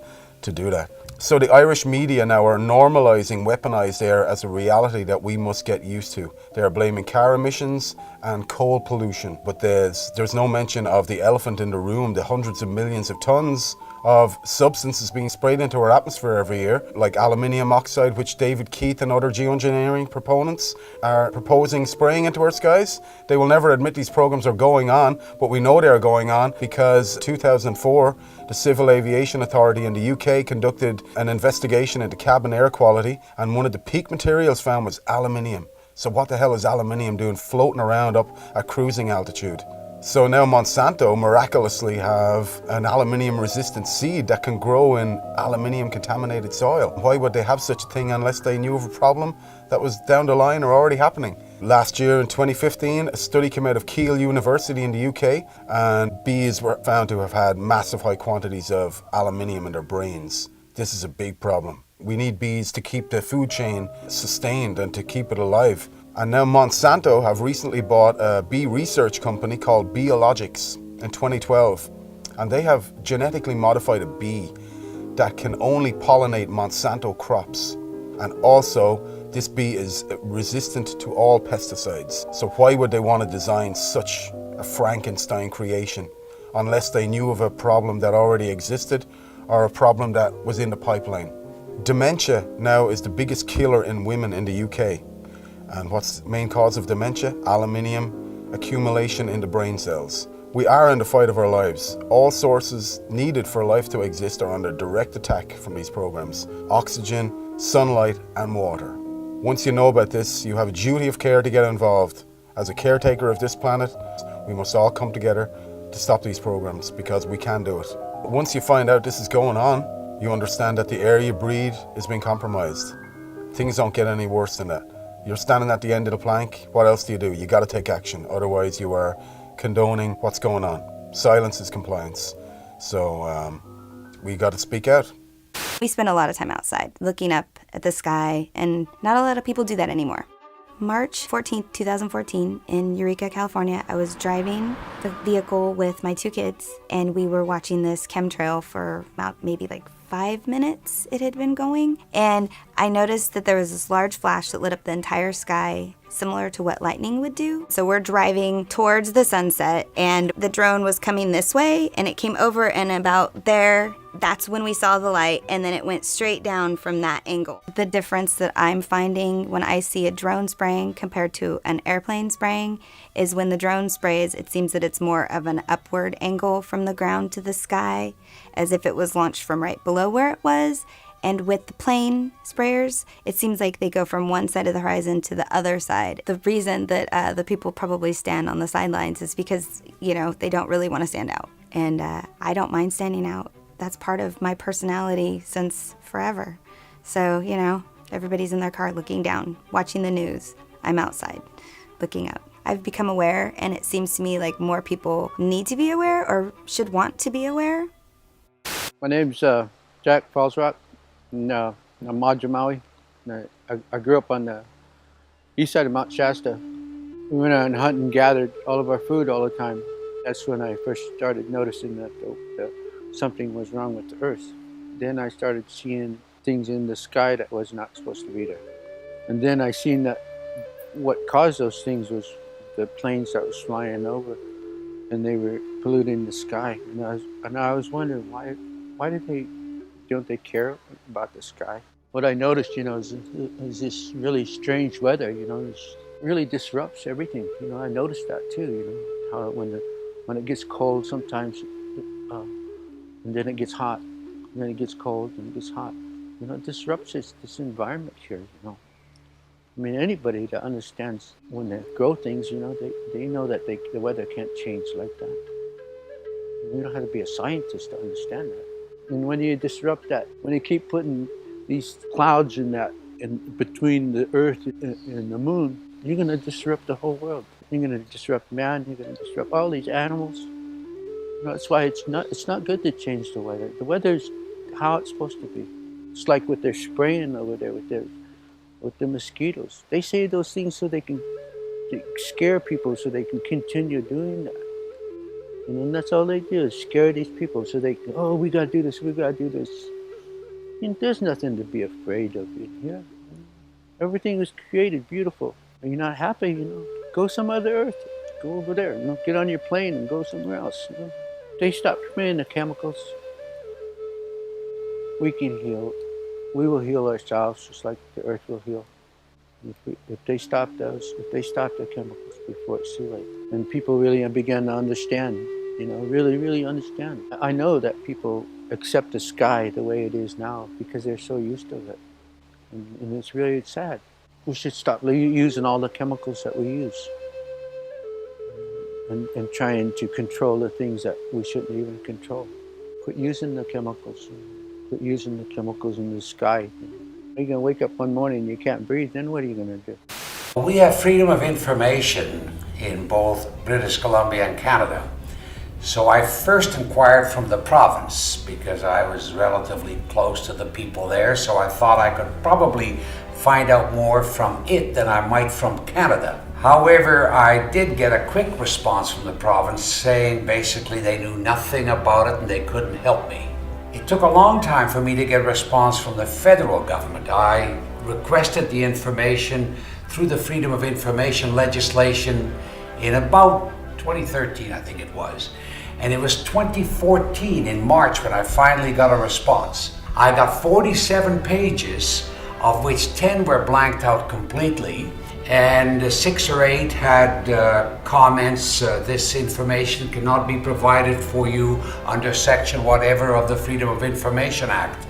do that. So the Irish media now are normalizing weaponized air as a reality that we must get used to. They are blaming car emissions and coal pollution, but there's no mention of the elephant in the room, the hundreds of millions of tons of substances being sprayed into our atmosphere every year, like aluminium oxide, which David Keith and other geoengineering proponents are proposing spraying into our skies. They will never admit these programs are going on, but we know they are going on because 2004, the Civil Aviation Authority in the UK conducted an investigation into cabin air quality, and one of the peak materials found was aluminium. So what the hell is aluminium doing floating around up at cruising altitude? So now Monsanto miraculously have an aluminium resistant seed that can grow in aluminium contaminated soil. Why would they have such a thing unless they knew of a problem that was down the line or already happening? Last year in 2015, a study came out of Keele University in the UK, and bees were found to have had massive high quantities of aluminium in their brains. This is a big problem. We need bees to keep the food chain sustained and to keep it alive. And now Monsanto have recently bought a bee research company called Biologics in 2012. And they have genetically modified a bee that can only pollinate Monsanto crops. And also, this bee is resistant to all pesticides. So why would they want to design such a Frankenstein creation unless they knew of a problem that already existed or a problem that was in the pipeline. Dementia now is the biggest killer in women in the UK. And what's the main cause of dementia? Aluminium accumulation in the brain cells. We are in the fight of our lives. All sources needed for life to exist are under direct attack from these programs. Oxygen, sunlight, and water. Once you know about this, you have a duty of care to get involved. As a caretaker of this planet, we must all come together to stop these programs because we can do it. Once you find out this is going on, you understand that the air you breathe is being compromised. Things don't get any worse than that. You're standing at the end of the plank, what else do? You got to take action, otherwise you are condoning what's going on. Silence is compliance. So we got to speak out. We spend a lot of time outside looking up at the sky, and not a lot of people do that anymore. March 14th, 2014, in Eureka, California, I was driving the vehicle with my 2 kids, and we were watching this chemtrail for about maybe like 5 minutes it had been going. And I noticed that there was this large flash that lit up the entire sky, similar to what lightning would do. So we're driving towards the sunset, and the drone was coming this way, and it came over, and about there, that's when we saw the light, and then it went straight down from that angle. The difference that I'm finding when I see a drone spraying compared to an airplane spraying is when the drone sprays, it seems that it's more of an upward angle from the ground to the sky, as if it was launched from right below where it was. And with the plane sprayers, it seems like they go from one side of the horizon to the other side. The reason that the people probably stand on the sidelines is because, you know, they don't really want to stand out. And I don't mind standing out. That's part of my personality since forever. So, you know, everybody's in their car looking down, watching the news. I'm outside, looking up. I've become aware, and it seems to me like more people need to be aware or should want to be aware. My name's Jack Falsrock, and I'm Madra Maui. I grew up on the east side of Mount Shasta. We went out and hunted and gathered all of our food all the time. That's when I first started noticing that something was wrong with the earth. Then I started seeing things in the sky that was not supposed to be there. And then I seen that what caused those things was the planes that was flying over, and they were polluting the sky. And I was wondering why don't they care about the sky? What I noticed, you know, is this really strange weather. You know, it really disrupts everything. You know, I noticed that too. You know, how when it gets cold, sometimes. And then it gets hot, and then it gets cold, and it gets hot. You know, it disrupts this environment here, you know. I mean, anybody that understands when they grow things, you know, they know that the weather can't change like that. You don't have to be a scientist to understand that. And when you disrupt that, when you keep putting these clouds in between the earth and the moon, you're going to disrupt the whole world. You're going to disrupt man, you're going to disrupt all these animals. That's why it's not good to change the weather. The weather's how it's supposed to be. It's like what they're spraying over there with the mosquitoes. They say those things so they can scare people, so they can continue doing that. And that's all they do is scare these people, so they can, oh, we gotta do this, we gotta do this. And there's nothing to be afraid of in here. Everything was created beautiful. Are you not happy? You know, go some other earth. Go over there. You know, get on your plane and go somewhere else. You know? They stop spraying the chemicals. We can heal. We will heal ourselves just like the earth will heal. If they stop the chemicals before it's too late. And people really begin to understand, you know, really understand. I know that people accept the sky the way it is now because they're so used to it. And it's really sad. We should stop using all the chemicals that we use. And trying to control the things that we shouldn't even control. Quit using the chemicals. Quit using the chemicals in the sky. You're going to wake up one morning and you can't breathe, then what are you going to do? We have freedom of information in both British Columbia and Canada. So I first inquired from the province because I was relatively close to the people there, so I thought I could probably find out more from it than I might from Canada. However, I did get a quick response from the province saying basically they knew nothing about it and they couldn't help me. It took a long time for me to get a response from the federal government. I requested the information through the Freedom of Information legislation in about 2013, I think it was. And it was 2014 in March when I finally got a response. I got 47 pages, of which 10 were blanked out completely, and 6 or 8 had comments, this information cannot be provided for you under section whatever of the Freedom of Information Act.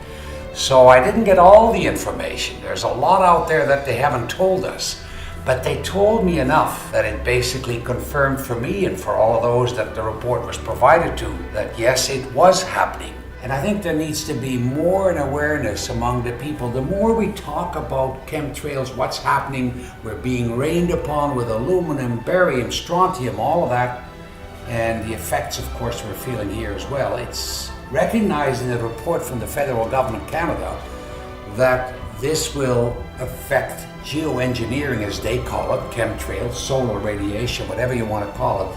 So I didn't get all the information. There's a lot out there that they haven't told us. But they told me enough that it basically confirmed for me and for all those that the report was provided to that yes, it was happening. And I think there needs to be more an awareness among the people. The more we talk about chemtrails, what's happening, we're being rained upon with aluminum, barium, strontium, all of that, and the effects, of course, we're feeling here as well. It's recognized in the report from the federal government of Canada that this will affect geoengineering, as they call it, chemtrails, solar radiation, whatever you want to call it,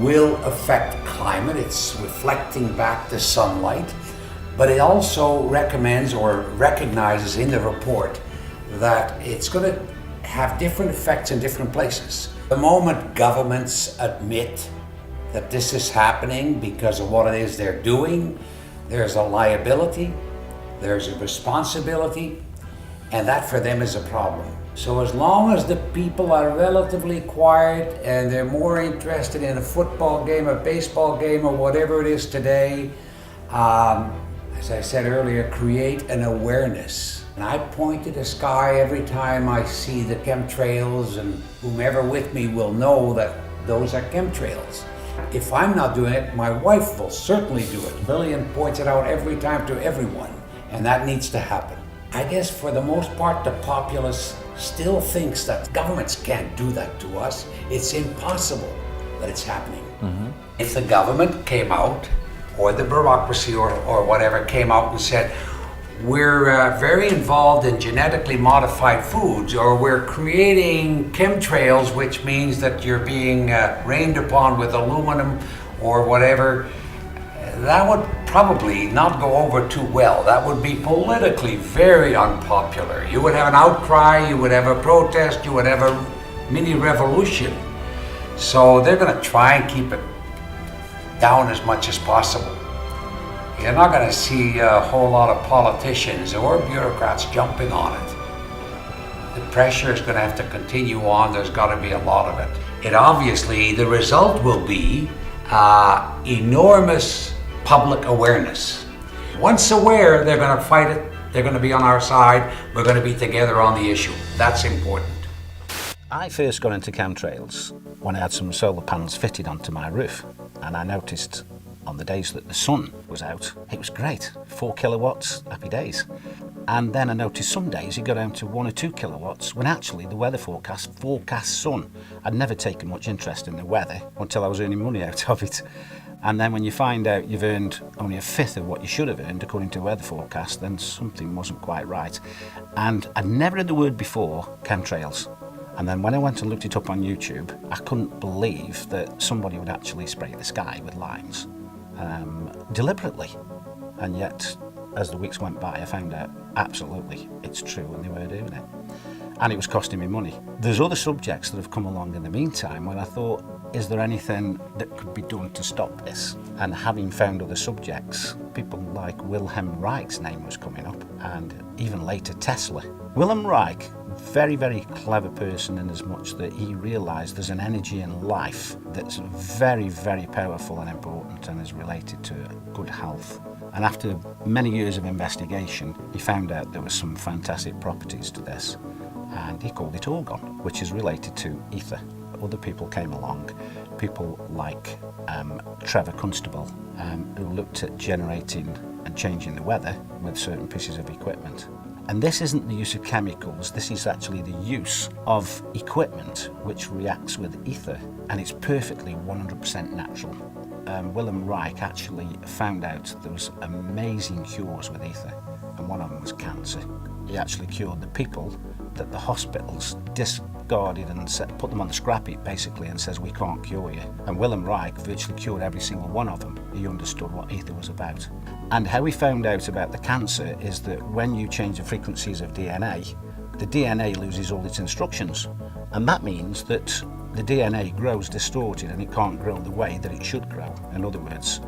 will affect climate. It's reflecting back the sunlight, but it also recommends or recognizes in the report that it's going to have different effects in different places. The moment governments admit that this is happening because of what it is they're doing, there's a liability, there's a responsibility, and that for them is a problem. So as long as the people are relatively quiet and they're more interested in a football game, a baseball game, or whatever it is today, as I said earlier, create an awareness. And I point to the sky every time I see the chemtrails, and whomever with me will know that those are chemtrails. If I'm not doing it, my wife will certainly do it. Lillian points it out every time to everyone, and that needs to happen. I guess for the most part, the populace still thinks that governments can't do that to us. It's impossible that it's happening. Mm-hmm. If the government came out, or the bureaucracy or whatever came out and said, we're very involved in genetically modified foods, or we're creating chemtrails, which means that you're being rained upon with aluminum or whatever, that would probably not go over too well. That would be politically very unpopular. You would have an outcry, you would have a protest, you would have a mini revolution. So they're going to try and keep it down as much as possible. You're not going to see a whole lot of politicians or bureaucrats jumping on it. The pressure is going to have to continue on. There's got to be a lot of it. It obviously, the result will be enormous public awareness. Once aware, they're going to fight it. They're going to be on our side. We're going to be together on the issue. That's important. I first got into chemtrails when I had some solar panels fitted onto my roof, and I noticed on the days that the sun was out, it was great, 4 kilowatts, happy days. And then I noticed some days it got down to 1 or 2 kilowatts, when actually the weather forecast sun. I'd never taken much interest in the weather until I was earning money out of it. And then when you find out you've earned only a fifth of what you should have earned according to weather forecast, then something wasn't quite right. And I'd never heard the word before, chemtrails. And then when I went and looked it up on YouTube, I couldn't believe that somebody would actually spray the sky with lines deliberately. And yet, as the weeks went by, I found out absolutely it's true and they were doing it. And it was costing me money. There's other subjects that have come along in the meantime when I thought, is there anything that could be done to stop this? And having found other subjects, people like Wilhelm Reich's name was coming up, and even later Tesla. Wilhelm Reich, very, very clever person in as much that he realised there's an energy in life that's very, very powerful and important and is related to good health. And after many years of investigation, he found out there were some fantastic properties to this, and he called it orgon, which is related to ether. Other people came along, people like Trevor Constable, who looked at generating and changing the weather with certain pieces of equipment. And this isn't the use of chemicals, this is actually the use of equipment which reacts with ether, and it's perfectly 100% natural. Wilhelm Reich actually found out there was amazing cures with ether, and one of them was cancer. He actually cured the people that the hospitals discarded and put them on the scrap heap basically and says, we can't cure you. And Wilhelm Reich virtually cured every single one of them. He understood what ether was about. And how he found out about the cancer is that when you change the frequencies of DNA, the DNA loses all its instructions. And that means that the DNA grows distorted and it can't grow the way that it should grow. In other words,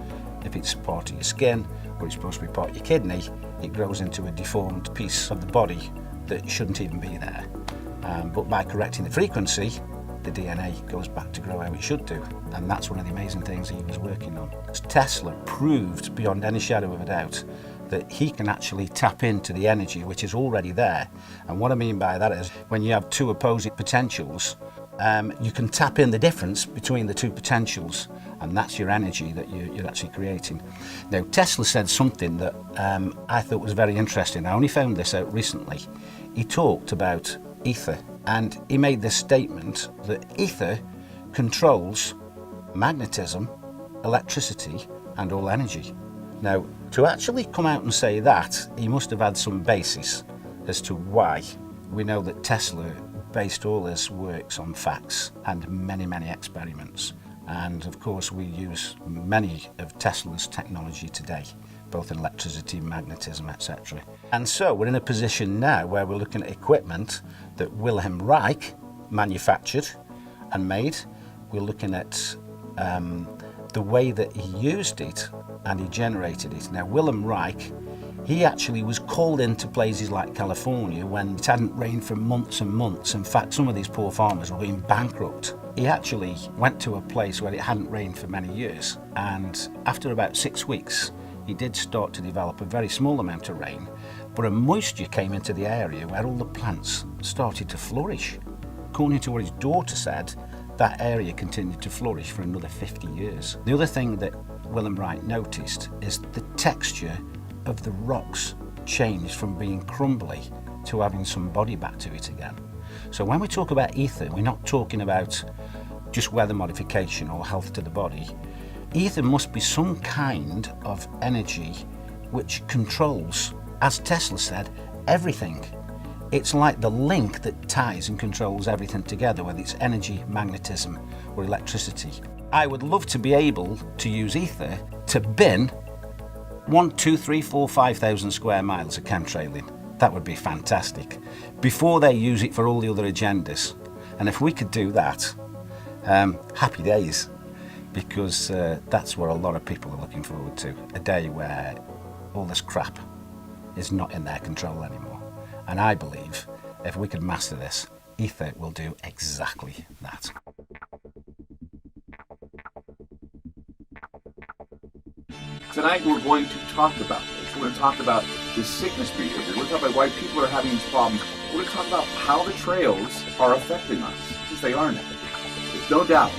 if it's part of your skin or it's supposed to be part of your kidney, it grows into a deformed piece of the body that shouldn't even be there. But by correcting the frequency, the DNA goes back to grow how it should do. And that's one of the amazing things he was working on. Tesla proved beyond any shadow of a doubt that he can actually tap into the energy which is already there. And what I mean by that is when you have two opposing potentials, you can tap in the difference between the two potentials, and that's your energy that you're actually creating. Now, Tesla said something that I thought was very interesting. I only found this out recently. He talked about ether, and he made this statement that ether controls magnetism, electricity, and all energy. Now, to actually come out and say that, he must have had some basis as to why. We know that Tesla based all his works on facts and many, many experiments. And of course, we use many of Tesla's technology today, both in electricity, magnetism, etc. And so we're in a position now where we're looking at equipment that Wilhelm Reich manufactured and made. We're looking at the way that he used it and he generated it. Now, Wilhelm Reich, he actually was called into places like California when it hadn't rained for months and months. In fact, some of these poor farmers were going bankrupt. He actually went to a place where it hadn't rained for many years, and after about 6 weeks, he did start to develop a very small amount of rain, but a moisture came into the area where all the plants started to flourish. According to what his daughter said, that area continued to flourish for another 50 years. The other thing that Wilhelm Reich noticed is the texture of the rocks changed from being crumbly to having some body back to it again. So when we talk about ether, we're not talking about just weather modification or health to the body. Ether must be some kind of energy which controls, as Tesla said, everything. It's like the link that ties and controls everything together, whether it's energy, magnetism, or electricity. I would love to be able to use ether to bin 1, 2, 3, 4, 5,000 square miles of chemtrailing. That would be fantastic, before they use it for all the other agendas. And if we could do that, happy days, because that's what a lot of people are looking forward to, a day where all this crap is not in their control anymore. And I believe if we could master this, ether will do exactly that. Tonight we're going to talk about this. We're going to talk about the sickness behavior. We're going to talk about why people are having these problems. We're going to talk about how the trails are affecting us, because they are now. There's no doubt.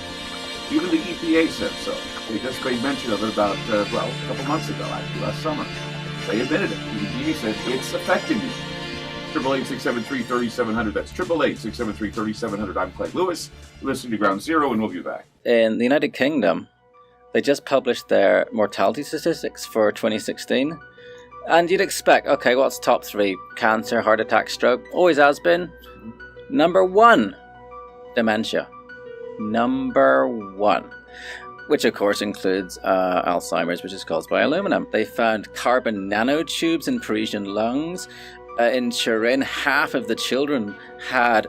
Even the EPA said so. They just made mention of it about, a couple months ago, actually, last summer. They admitted it. The EPA said it's affecting you. 888-673-3700. That's 888-673-3700. I'm Clay Lewis. You're listening to Ground Zero, and we'll be back. In the United Kingdom, they just published their mortality statistics for 2016. And you'd expect, okay, what's top 3? Cancer, heart attack, stroke. Always has been. Number 1, dementia. Number 1. Which of course includes Alzheimer's, which is caused by aluminum. They found carbon nanotubes in Parisian lungs. In Turin, half of the children had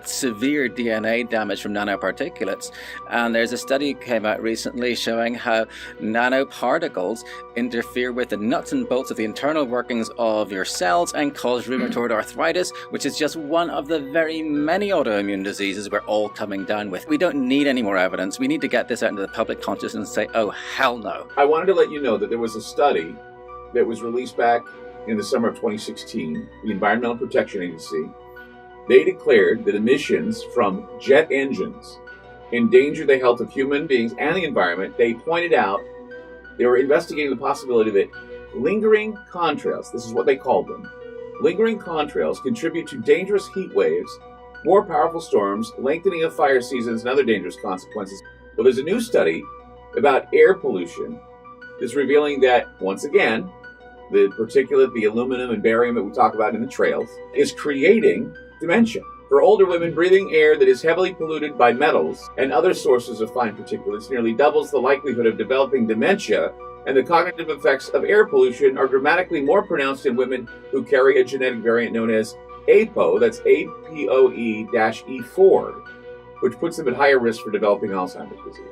severe DNA damage from nanoparticulates. And there's a study that came out recently showing how nanoparticles interfere with the nuts and bolts of the internal workings of your cells and cause rheumatoid arthritis, which is just one of the very many autoimmune diseases we're all coming down with. We don't need any more evidence. We need to get this out into the public consciousness and say, oh, hell no. I wanted to let you know that there was a study that was released back in the summer of 2016, the Environmental Protection Agency. They declared that emissions from jet engines endanger the health of human beings and the environment. They pointed out, they were investigating the possibility that lingering contrails, this is what they called them, lingering contrails contribute to dangerous heat waves, more powerful storms, lengthening of fire seasons, and other dangerous consequences. Well, there's a new study about air pollution that's revealing that, once again, the particulate, the aluminum and barium that we talk about in the trails, is creating dementia. For older women, breathing air that is heavily polluted by metals and other sources of fine particulates nearly doubles the likelihood of developing dementia, and the cognitive effects of air pollution are dramatically more pronounced in women who carry a genetic variant known as APOE, that's APOE-E4, which puts them at higher risk for developing Alzheimer's disease.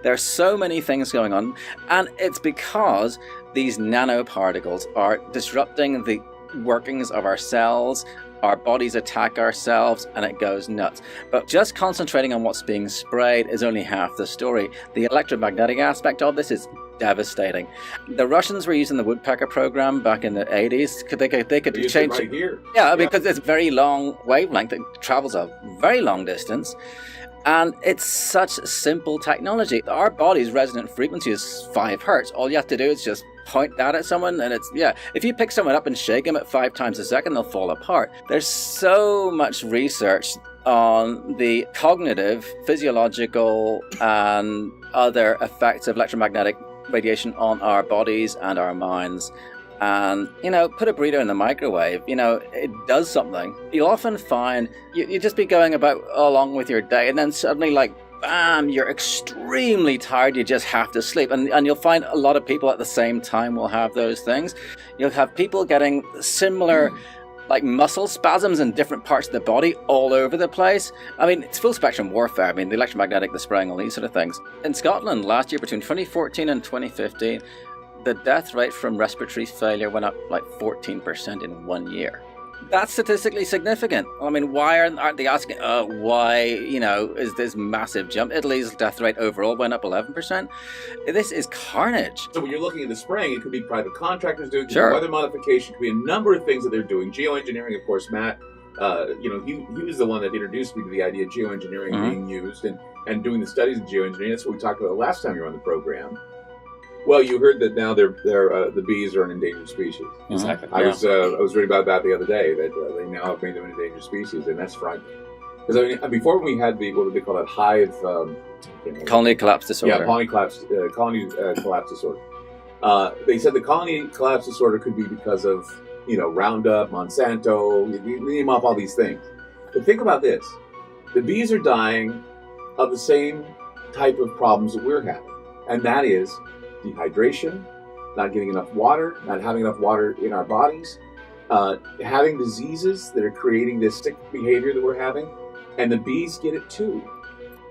There are so many things going on, and it's because these nanoparticles are disrupting the workings of our cells. Our bodies attack ourselves and it goes nuts. But just concentrating on what's being sprayed is only half the story. The electromagnetic aspect of this is devastating. The Russians were using the woodpecker program back in the 80s. They could change it right here. Yeah, because it's very long wavelength. It travels a very long distance. And it's such simple technology. Our body's resonant frequency is 5 hertz. All you have to do is just point that at someone and it's, if you pick someone up and shake them at 5 times a second, they'll fall apart. There's so much research on the cognitive, physiological, and other effects of electromagnetic radiation on our bodies and our minds. And, put a burrito in the microwave, it does something. You'll often find you just be going about along with your day and then suddenly bam, you're extremely tired, you just have to sleep. And you'll find a lot of people at the same time will have those things. You'll have people getting similar muscle spasms in different parts of the body all over the place. I mean, it's full spectrum warfare. I mean, the electromagnetic, the spraying, all these sort of things. In Scotland last year, between 2014 and 2015, the death rate from respiratory failure went up 14% in 1 year. That's statistically significant. I mean, why aren't they asking, why, is this massive jump? Italy's death rate overall went up 11%. This is carnage. So when you're looking at the spraying, it could be private contractors doing it, Sure. weather modification, it could be a number of things that they're doing. Geoengineering, of course, Matt, he was the one that introduced me to the idea of geoengineering being used and doing the studies of geoengineering. That's what we talked about the last time you were on the program. Well, you heard that now the bees are an endangered species. Exactly. I was reading about that the other day, that they now have made them an endangered species, and that's frightening. Because before when we had what did they call that, hive... colony collapse disorder. Yeah, colony collapse disorder. They said the colony collapse disorder could be because of, Roundup, Monsanto, you name off all these things. But think about this. The bees are dying of the same type of problems that we're having, and that is dehydration, not getting enough water, not having enough water in our bodies, having diseases that are creating this sick behavior that we're having, and the bees get it too.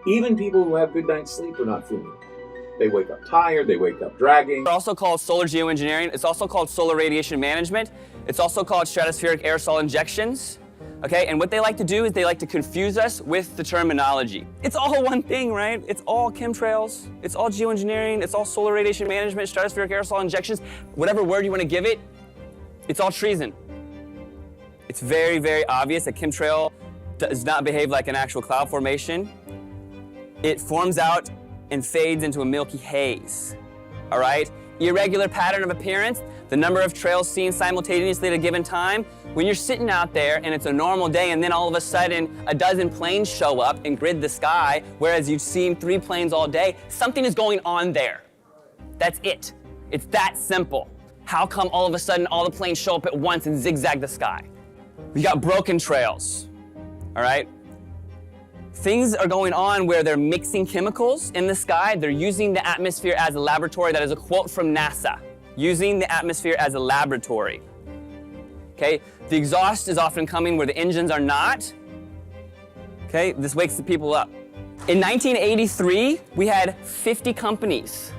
Even people who have good night's sleep are not feeling it. They wake up tired, they wake up dragging. It's also called solar geoengineering. It's also called solar radiation management. It's also called stratospheric aerosol injections. Okay, and what they like to do is they like to confuse us with the terminology. It's all one thing, right? It's all chemtrails, it's all geoengineering, it's all solar radiation management, stratospheric aerosol injections, whatever word you want to give it, it's all treason. It's very, very obvious that chemtrail does not behave like an actual cloud formation. It forms out and fades into a milky haze, all right? Irregular pattern of appearance, the number of trails seen simultaneously at a given time. When you're sitting out there and it's a normal day and then all of a sudden a dozen planes show up and grid the sky, whereas you've seen 3 planes all day, something is going on there. That's it. It's that simple. How come all of a sudden all the planes show up at once and zigzag the sky? We got broken trails, all right? Things are going on where they're mixing chemicals in the sky. They're using the atmosphere as a laboratory. That is a quote from NASA. Using the atmosphere as a laboratory. Okay, the exhaust is often coming where the engines are not. Okay, this wakes the people up. In 1983, we had 50 companies,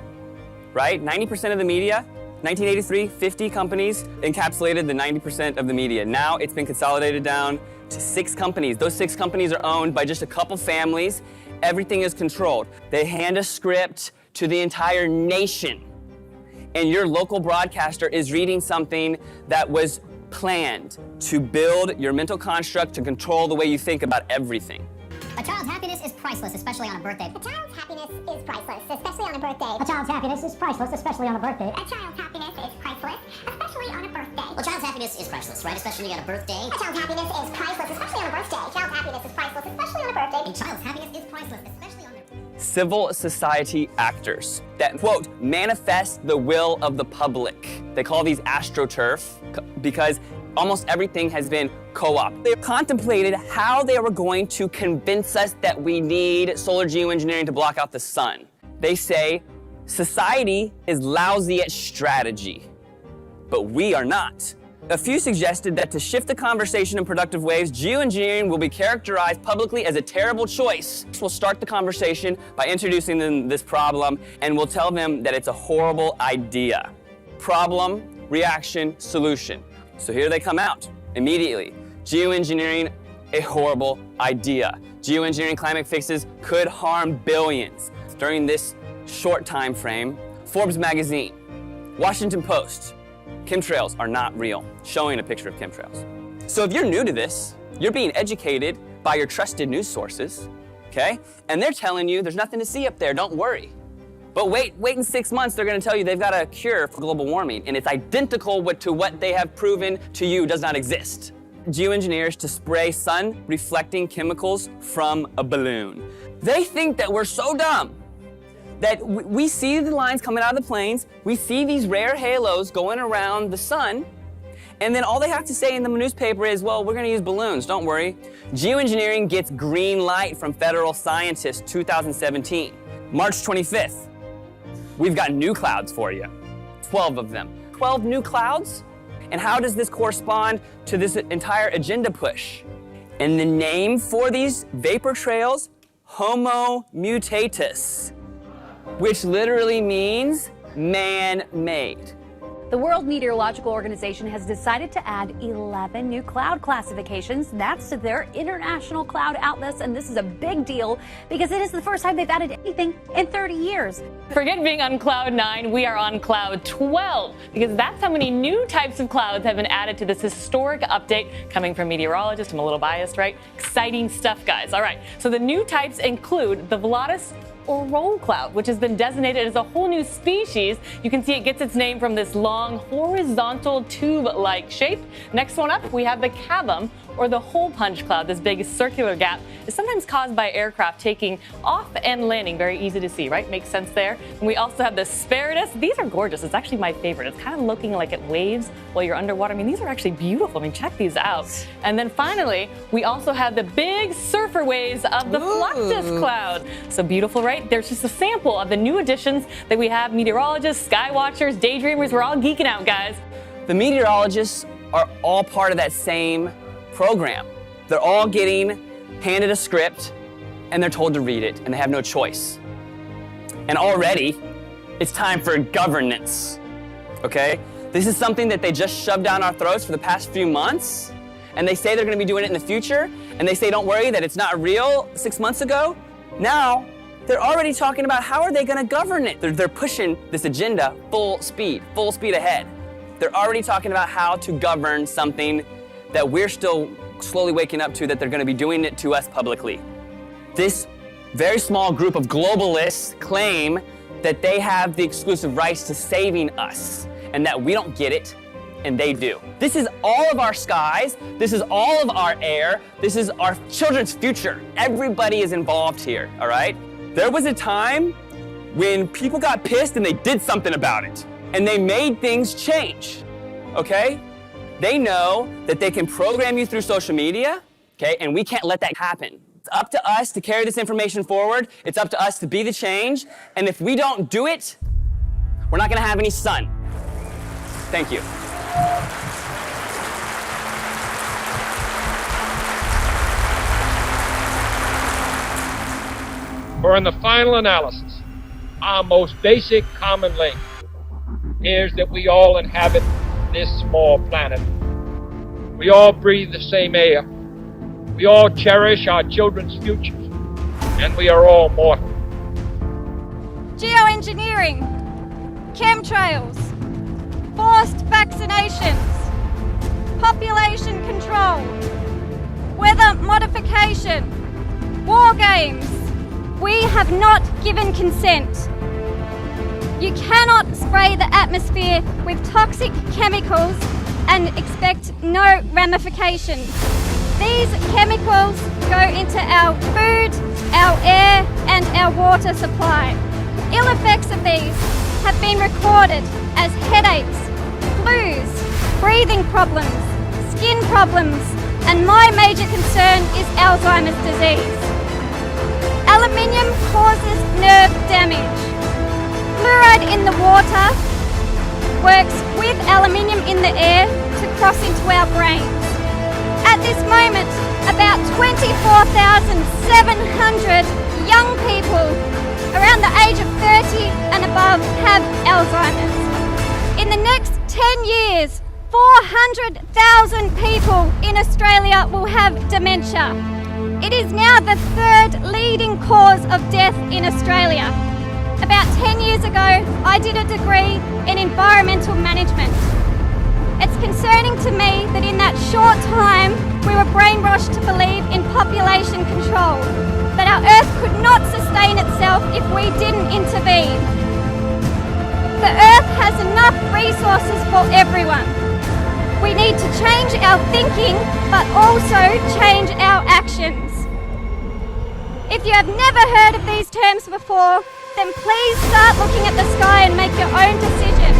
right? 90% of the media. 1983, 50 companies encapsulated the 90% of the media. Now it's been consolidated down to 6 companies. Those 6 companies are owned by just a couple families. Everything is controlled. They hand a script to the entire nation. And your local broadcaster is reading something that was planned to build your mental construct to control the way you think about everything. A child's happiness is priceless, especially on a birthday. A child's happiness is priceless, especially on a birthday. A child's happiness is priceless, especially on a birthday. A child's happiness is priceless, especially on a birthday. Well, child's happiness is priceless, right? Especially on a birthday. A child's happiness is priceless, especially on a birthday. A child's happiness is priceless, especially on a birthday. A child's happiness is priceless, especially on a birthday. Civil society actors that, quote, manifest the will of the public. They call these astroturf because almost everything has been co-opted. They contemplated how they were going to convince us that we need solar geoengineering to block out the sun. They say society is lousy at strategy, but we are not. A few suggested that to shift the conversation in productive ways, geoengineering will be characterized publicly as a terrible choice. We'll start the conversation by introducing them this problem, and we'll tell them that it's a horrible idea. Problem, reaction, solution. So here they come out immediately. Geoengineering, a horrible idea. Geoengineering climate fixes could harm billions. During this short time frame, Forbes magazine, Washington Post, chemtrails are not real, showing a picture of chemtrails. So if you're new to this, you're being educated by your trusted news sources, okay? And they're telling you there's nothing to see up there, don't worry. But wait in 6 months, they're gonna tell you they've got a cure for global warming, and it's identical to what they have proven to you does not exist. Geoengineers to spray sun-reflecting chemicals from a balloon. They think that we're so dumb that we see the lines coming out of the planes, we see these rare halos going around the sun, and then all they have to say in the newspaper is, well, we're gonna use balloons, don't worry. Geoengineering gets green light from federal scientists, 2017. March 25th, we've got new clouds for you, 12 of them. 12 new clouds? And how does this correspond to this entire agenda push? And the name for these vapor trails, Homo mutatus, which literally means man-made. The World Meteorological Organization has decided to add 11 new cloud classifications. That's to their international cloud atlas, and this is a big deal because it is the first time they've added anything in 30 years. Forget being on cloud 9, we are on cloud 12 because that's how many new types of clouds have been added to this historic update coming from meteorologists. I'm a little biased, right? Exciting stuff, guys. All right, so the new types include the Volatus or roll cloud, which has been designated as a whole new species. You can see it gets its name from this long horizontal tube-like shape. Next one up, we have the cavum, or the hole punch cloud. This big circular gap is sometimes caused by aircraft taking off and landing. Very easy to see, right? Makes sense there. And we also have the Spiritus. These are gorgeous. It's actually my favorite. It's kind of looking like it waves while you're underwater. I mean, these are actually beautiful. I mean, check these out. And then finally, we also have the big surfer waves of the Fluctus cloud. So beautiful, right? There's just a sample of the new additions that we have. Meteorologists, sky watchers, daydreamers, we're all geeking out, guys. The meteorologists are all part of that same program. They're all getting handed a script and they're told to read it and they have no choice. And already it's time for governance, okay? This is something that they just shoved down our throats for the past few months, and they say they're gonna be doing it in the future, and they say don't worry that it's not real 6 months ago. Now they're already talking about how are they gonna govern it. They're pushing this agenda full speed ahead. They're already talking about how to govern something that we're still slowly waking up to, that they're gonna be doing it to us publicly. This very small group of globalists claim that they have the exclusive rights to saving us and that we don't get it and they do. This is all of our skies, this is all of our air, this is our children's future. Everybody is involved here, all right? There was a time when people got pissed and they did something about it and they made things change, okay? They know that they can program you through social media, okay, and we can't let that happen. It's up to us to carry this information forward. It's up to us to be the change. And if we don't do it, we're not gonna have any sun. Thank you. For in the final analysis, our most basic common link is that we all inhabit this small planet. We all breathe the same air. We all cherish our children's futures. And we are all mortal. Geoengineering, chemtrails, forced vaccinations, population control, weather modification, war games. We have not given consent. You cannot spray the atmosphere with toxic chemicals and expect no ramifications. These chemicals go into our food, our air, and our water supply. Ill effects of these have been recorded as headaches, flus, breathing problems, skin problems, and my major concern is Alzheimer's disease. Aluminium causes nerve damage. Fluoride in the water works with aluminium in the air to cross into our brains. At this moment, about 24,700 young people around the age of 30 and above have Alzheimer's. In the next 10 years, 400,000 people in Australia will have dementia. It is now the third leading cause of death in Australia. About 10 years ago, I did a degree in environmental management. It's concerning to me that in that short time, we were brainwashed to believe in population control, that our Earth could not sustain itself if we didn't intervene. The Earth has enough resources for everyone. We need to change our thinking, but also change our actions. If you have never heard of these terms before, then please start looking at the sky and make your own decisions.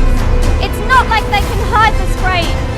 It's not like they can hide the spraying.